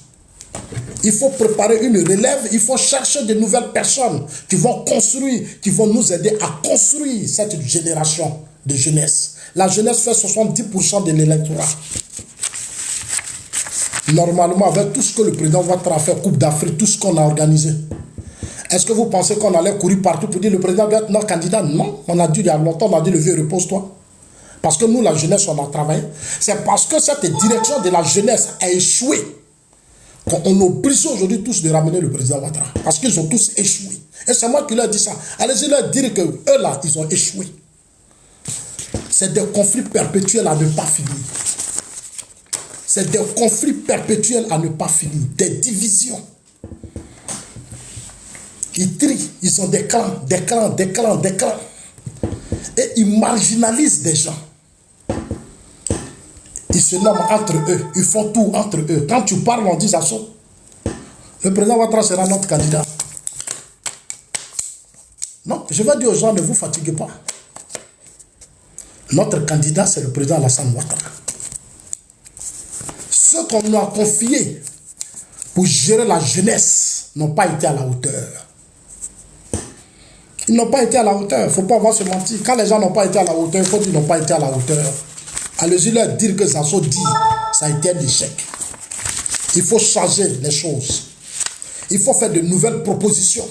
Il faut préparer une relève. Il faut chercher de nouvelles personnes qui vont construire, qui vont nous aider à construire cette génération de jeunesse. La jeunesse fait 70% de l'électorat. Normalement, avec tout ce que le président Ouattara a fait, Coupe d'Afrique, tout ce qu'on a organisé, est-ce que vous pensez qu'on allait courir partout pour dire le président doit être notre candidat? Non, on a dit il y a longtemps, on a dit le vieux repose-toi. Parce que nous, la jeunesse, on a travaillé. C'est parce que cette direction de la jeunesse a échoué qu'on oblige aujourd'hui tous de ramener le président Ouattara. Parce qu'ils ont tous échoué. Et c'est moi qui leur dis ça. Allez-y leur dire que eux là, ils ont échoué. C'est des conflits perpétuels à ne pas finir. C'est des conflits perpétuels à ne pas finir. Des divisions. Ils trient, ils ont des clans, des clans, des clans, des clans. Et ils marginalisent des gens. Ils se nomment entre eux, ils font tout entre eux. Quand tu parles, on dit ça. Le président Ouattara sera notre candidat. Non, je vais dire aux gens, ne vous fatiguez pas. Notre candidat, c'est le président Alassane Ouattara. Ceux qu'on nous a confiés pour gérer la jeunesse n'ont pas été à la hauteur. Ils n'ont pas été à la hauteur. Il ne faut pas avoir se mentir. Quand les gens n'ont pas été à la hauteur, il faut dire qu'ils n'ont pas été à la hauteur. Allez-y leur dire que Zazo dit, ça a été un échec. Il faut changer les choses. Il faut faire de nouvelles propositions.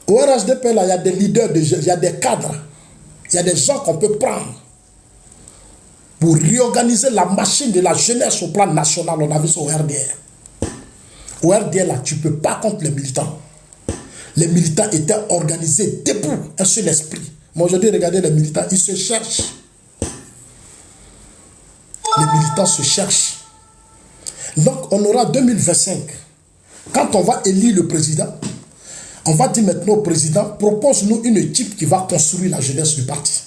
Au RHDP, là, il y a des leaders, il y a des cadres, il y a des gens qu'on peut prendre pour réorganiser la machine de la jeunesse au plan national. On a vu ça au RDR. Au RDR, là, tu ne peux pas contre les militants. Les militants étaient organisés debout, un seul esprit. Mais aujourd'hui, regardez les militants, ils se cherchent. Les militants se cherchent. Donc, on aura 2025. Quand on va élire le président, on va dire maintenant au président, propose-nous une équipe qui va construire la jeunesse du parti.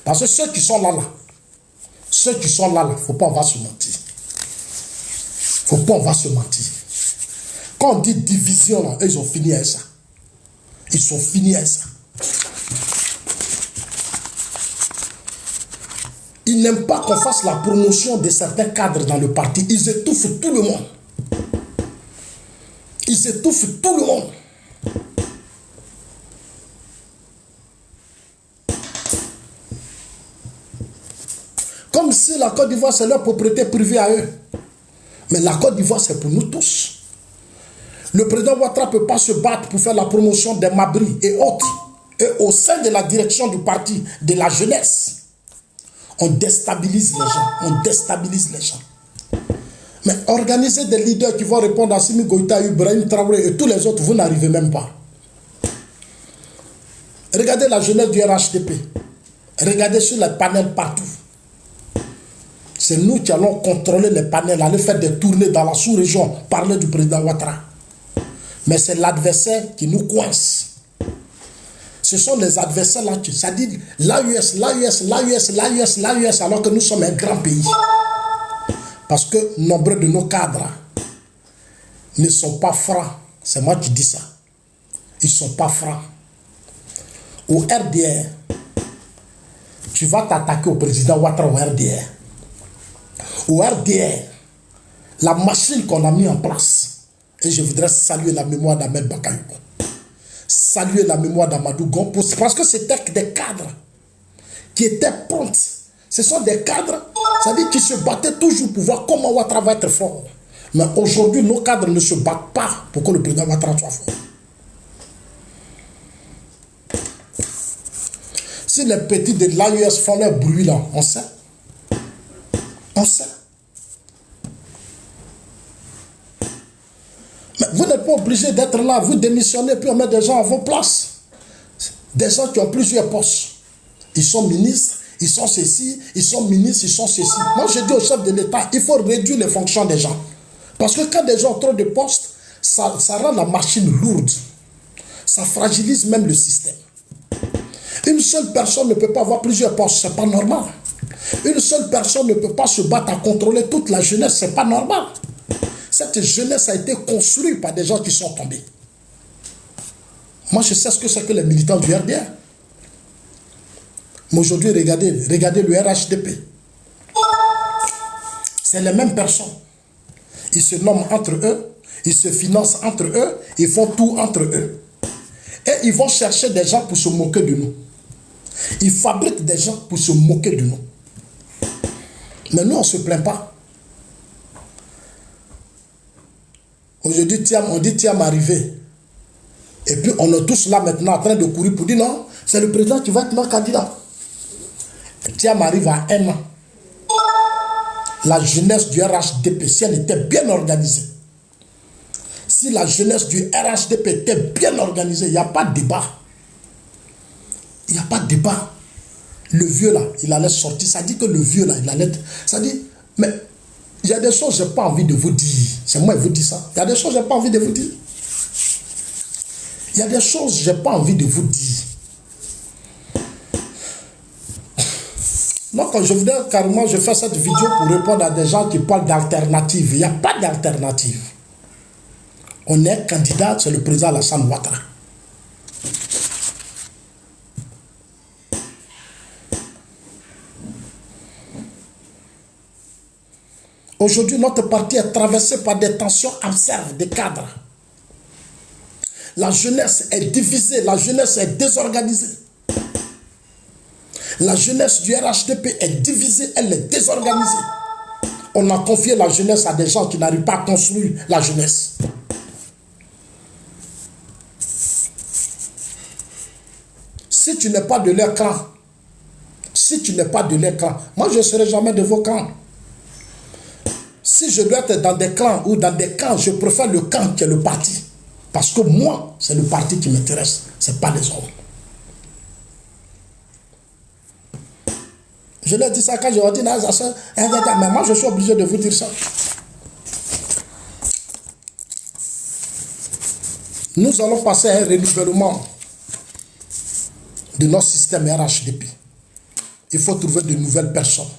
Parce que ceux qui sont là, il ne faut pas avoir se mentir. Il ne faut pas avoir se mentir. Quand on dit division, là, ils ont fini avec ça. Ils sont finis avec ça. Ils n'aiment pas qu'on fasse la promotion de certains cadres dans le parti. Ils étouffent tout le monde. Ils étouffent tout le monde. Comme si la Côte d'Ivoire, c'est leur propriété privée à eux. Mais la Côte d'Ivoire, c'est pour nous tous. Le président Ouattara ne peut pas se battre pour faire la promotion des Mabris et autres. Et au sein de la direction du parti, de la jeunesse, on déstabilise les gens. On déstabilise les gens. Mais organiser des leaders qui vont répondre à Simi Goïta, Ibrahim Traoré et tous les autres, vous n'arrivez même pas. Regardez la jeunesse du RHDP. Regardez sur les panels partout. C'est nous qui allons contrôler les panels, aller faire des tournées dans la sous-région, parler du président Ouattara. Mais c'est l'adversaire qui nous coince. Ce sont les adversaires là, ça dit l'AUS, l'AUS, l'AUS, l'AUS, l'AUS, alors que nous sommes un grand pays. Parce que nombre de nos cadres ne sont pas francs. C'est moi qui dis ça. Ils ne sont pas francs. Au RDR, tu vas t'attaquer au président Ouattara au RDR. Au RDR, la machine qu'on a mis en place, et je voudrais saluer la mémoire d'Ahmed Bakayoko, saluer la mémoire d'Amadou Gon, parce que c'était des cadres qui étaient prompts. Ce sont des cadres, c'est-à-dire qui se battaient toujours pour voir comment Ouattara va être fort. Mais aujourd'hui, nos cadres ne se battent pas pour que le président Ouattara soit fort. Si les petits de l'AUS font leur bruit là, on sait. On sait. Mais vous n'êtes pas obligé d'être là, vous démissionnez, puis on met des gens à vos places. Des gens qui ont plusieurs postes. Ils sont ministres, ils sont ceci, ils sont ministres, ils sont ceci. Moi, je dis au chef de l'État, il faut réduire les fonctions des gens. Parce que quand des gens ont trop de postes, ça rend la machine lourde. Ça fragilise même le système. Une seule personne ne peut pas avoir plusieurs postes, c'est pas normal. Une seule personne ne peut pas se battre à contrôler toute la jeunesse, c'est pas normal. Cette jeunesse a été construite par des gens qui sont tombés. Moi, je sais ce que c'est que les militants du RDR. Mais aujourd'hui, regardez le RHDP. C'est les mêmes personnes. Ils se nomment entre eux, ils se financent entre eux, ils font tout entre eux. Et ils vont chercher des gens pour se moquer de nous. Ils fabriquent des gens pour se moquer de nous. Mais nous, on ne se plaint pas. Aujourd'hui, on dit Thiam arrivé. Et puis, on est tous là maintenant en train de courir pour dire non, c'est le président qui va être notre candidat. Thiam arrive à 1 an. La jeunesse du RHDP, si elle était bien organisée, si la jeunesse du RHDP était bien organisée, il n'y a pas de débat. Il n'y a pas de débat. Le vieux là, il allait sortir. Ça dit que le vieux là, il allait... Ça dit, mais il y a des choses que je n'ai pas envie de vous dire. C'est moi qui vous dis ça. Il y a des choses que je n'ai pas envie de vous dire. Il y a des choses que je n'ai pas envie de vous dire. Donc, je voudrais carrément, je fais cette vidéo pour répondre à des gens qui parlent d'alternative. Il n'y a pas d'alternative. On est candidat, c'est le président Alassane Ouattara. Aujourd'hui, notre parti est traversé par des tensions absurdes des cadres. La jeunesse est divisée, la jeunesse est désorganisée. La jeunesse du RHDP est divisée, elle est désorganisée. On a confié la jeunesse à des gens qui n'arrivent pas à construire la jeunesse. Si tu n'es pas de leur clan, si tu n'es pas de leur clan, moi je ne serai jamais de vos clans. Si je dois être dans des clans ou dans des camps, je préfère le camp qui est le parti. Parce que moi, c'est le parti qui m'intéresse, ce n'est pas les hommes. Je leur dis ça quand je leur dis, mais moi je suis obligé de vous dire ça. Nous allons passer à un renouvellement de notre système RHDP. Il faut trouver de nouvelles personnes.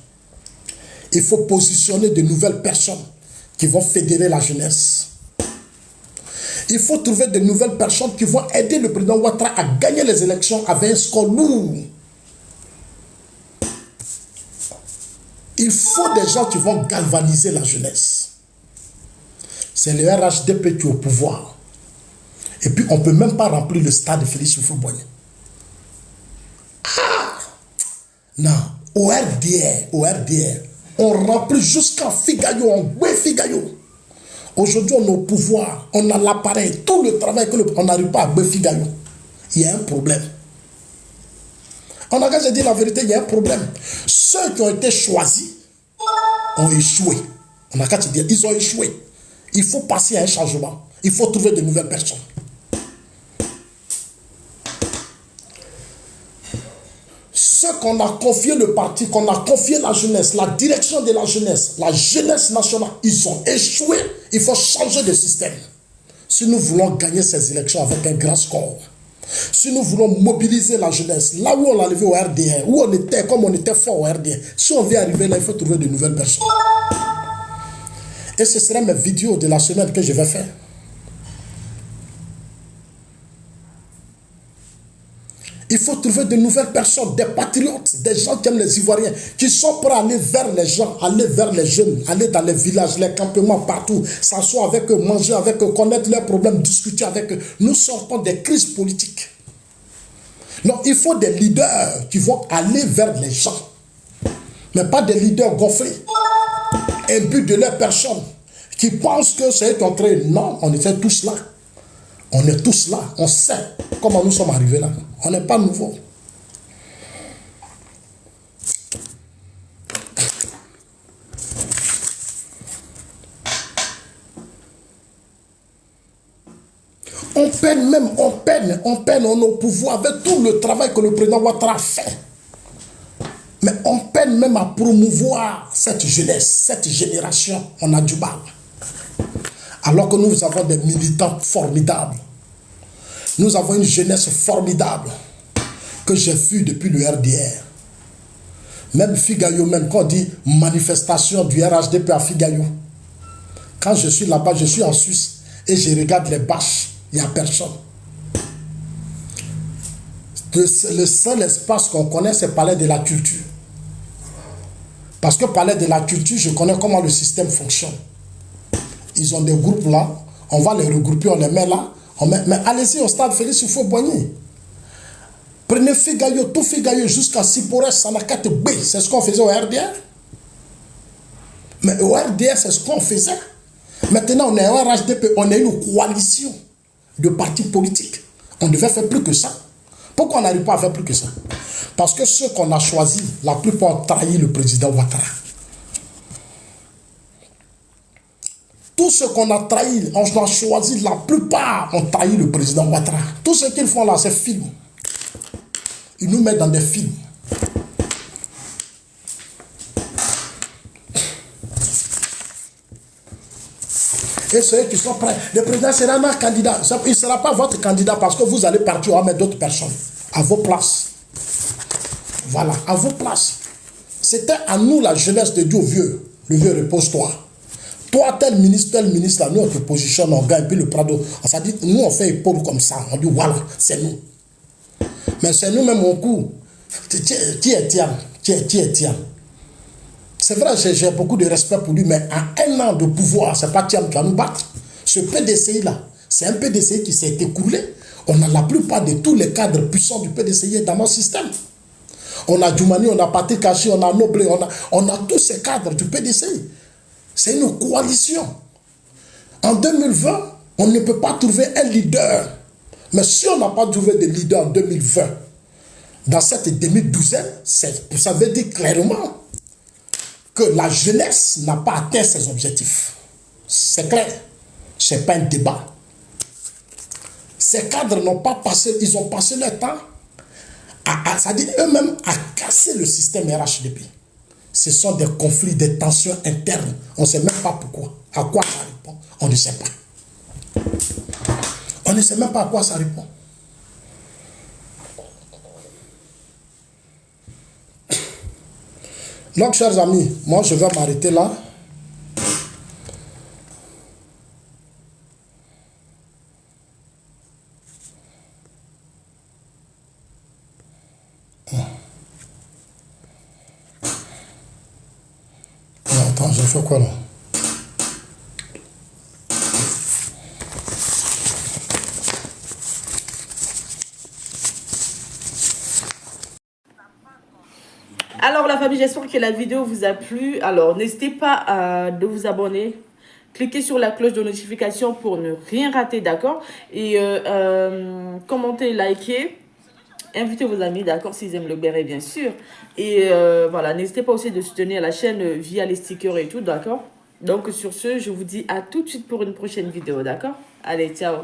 Il faut positionner de nouvelles personnes qui vont fédérer la jeunesse. Il faut trouver de nouvelles personnes qui vont aider le président Ouattara à gagner les élections avec un score lourd. Il faut des gens qui vont galvaniser la jeunesse. C'est le RHDP qui est au pouvoir. Et puis on ne peut même pas remplir le stade de Félix Houphouët-Boigny. Ah! Non, au RDR, on remplit jusqu'à Figayo, on goûte Figayo. Aujourd'hui, on est au pouvoir, on a l'appareil, tout le travail on n'arrive pas à goûter Figayo. Il y a un problème. On a quand j'ai dit la vérité, il y a un problème. Ceux qui ont été choisis ont échoué. On a qu'à te dire, ils ont échoué. Il faut passer à un changement. Il faut trouver de nouvelles personnes. Ceux qu'on a confié le parti, qu'on a confié la jeunesse, la direction de la jeunesse nationale, ils ont échoué. Il faut changer de système. Si nous voulons gagner ces élections avec un grand score, si nous voulons mobiliser la jeunesse, là où on l'a levé au RDR, où on était, comme on était fort au RDR, si on veut arriver là, il faut trouver de nouvelles personnes. Et ce sera mes vidéos de la semaine que je vais faire. Il faut trouver de nouvelles personnes, des patriotes, des gens qui aiment les Ivoiriens, qui sont prêts à aller vers les gens, aller vers les jeunes, aller dans les villages, les campements, partout, s'asseoir avec eux, manger avec eux, connaître leurs problèmes, discuter avec eux. Nous sortons des crises politiques. Non, il faut des leaders qui vont aller vers les gens, mais pas des leaders gonflés, imbus de leur personne, qui pensent que c'est eux qui. Non, on était tous là. On est tous là, on sait comment nous sommes arrivés là. On n'est pas nouveau. On peine même, on est au pouvoir avec tout le travail que le président Ouattara fait. Mais on peine même à promouvoir cette jeunesse, cette génération. On a du mal. Alors que nous avons des militants formidables. Nous avons une jeunesse formidable que j'ai vue depuis le RDR. Même Figayo, même quand on dit manifestation du RHDP à Figayo. Quand je suis là-bas, je suis en Suisse et je regarde les bâches, il n'y a personne. Le seul espace qu'on connaît, c'est Palais de la Culture. Parce que Palais de la Culture, je connais comment le système fonctionne. Ils ont des groupes là, on va les regrouper, on les met là. Mais allez-y au stade Félix Houphouët-Boigny. Prenez Figayo, tout Figayo jusqu'à Sipores, Sanakate B. C'est ce qu'on faisait au RDR. Mais au RDR, c'est ce qu'on faisait. Maintenant, on est un RHDP, on est une coalition de partis politiques. On devait faire plus que ça. Pourquoi on n'arrive pas à faire plus que ça? Parce que ceux qu'on a choisis, la plupart ont trahi le président Ouattara. Tous ceux qu'on a trahi, on a choisi, la plupart ont trahi le président Ouattara. Tout ce qu'ils font là, c'est film. Ils nous mettent dans des films. et ceux qui sont prêts. Le président sera un candidat. Il ne sera pas votre candidat parce que vous allez partir avec d'autres personnes à vos places. Voilà, à vos places. C'était à nous la jeunesse de Dieu vieux. Le vieux, repose-toi. Toi, tel ministre, là, nous, on te positionne, on gagne, puis le Prado. Ça dit, nous, on fait épaule comme ça. On dit, voilà, c'est nous. Mais c'est nous-mêmes, au coup. Qui est Tiam? Qui est Tiam? C'est vrai, j'ai beaucoup de respect pour lui, mais en un an de pouvoir, c'est pas Tiam qui va nous battre. Ce PDCI-là, c'est un PDCI qui s'est écoulé. On a la plupart de tous les cadres puissants du PDCI dans notre système. On a Djoumani, on a Patrick Kachi, on a Noblé, on a tous ces cadres du PDCI. C'est une coalition. En 2020, on ne peut pas trouver un leader. Mais si on n'a pas trouvé de leader en 2020, dans cette demi-douzaine, ça veut dire clairement que la jeunesse n'a pas atteint ses objectifs. C'est clair. Ce n'est pas un débat. Ces cadres n'ont pas passé, ils ont passé leur temps c'est-à-dire eux-mêmes à casser le système RHDP. Ce sont des conflits, des tensions internes. On ne sait même pas pourquoi. À quoi ça répond? On ne sait pas. On ne sait même pas à quoi ça répond. Donc, chers amis, moi, je vais m'arrêter là. Attends, je fais quoi là? Alors la famille, j'espère que la vidéo vous a plu. Alors n'hésitez pas de vous abonner. Cliquez sur la cloche de notification pour ne rien rater, d'accord? Et commentez, likez. Invitez vos amis, d'accord, s'ils aiment le béret, bien sûr. Et voilà, n'hésitez pas aussi de soutenir la chaîne via les stickers et tout, d'accord? Donc sur ce, je vous dis à tout de suite pour une prochaine vidéo, d'accord? Allez, ciao!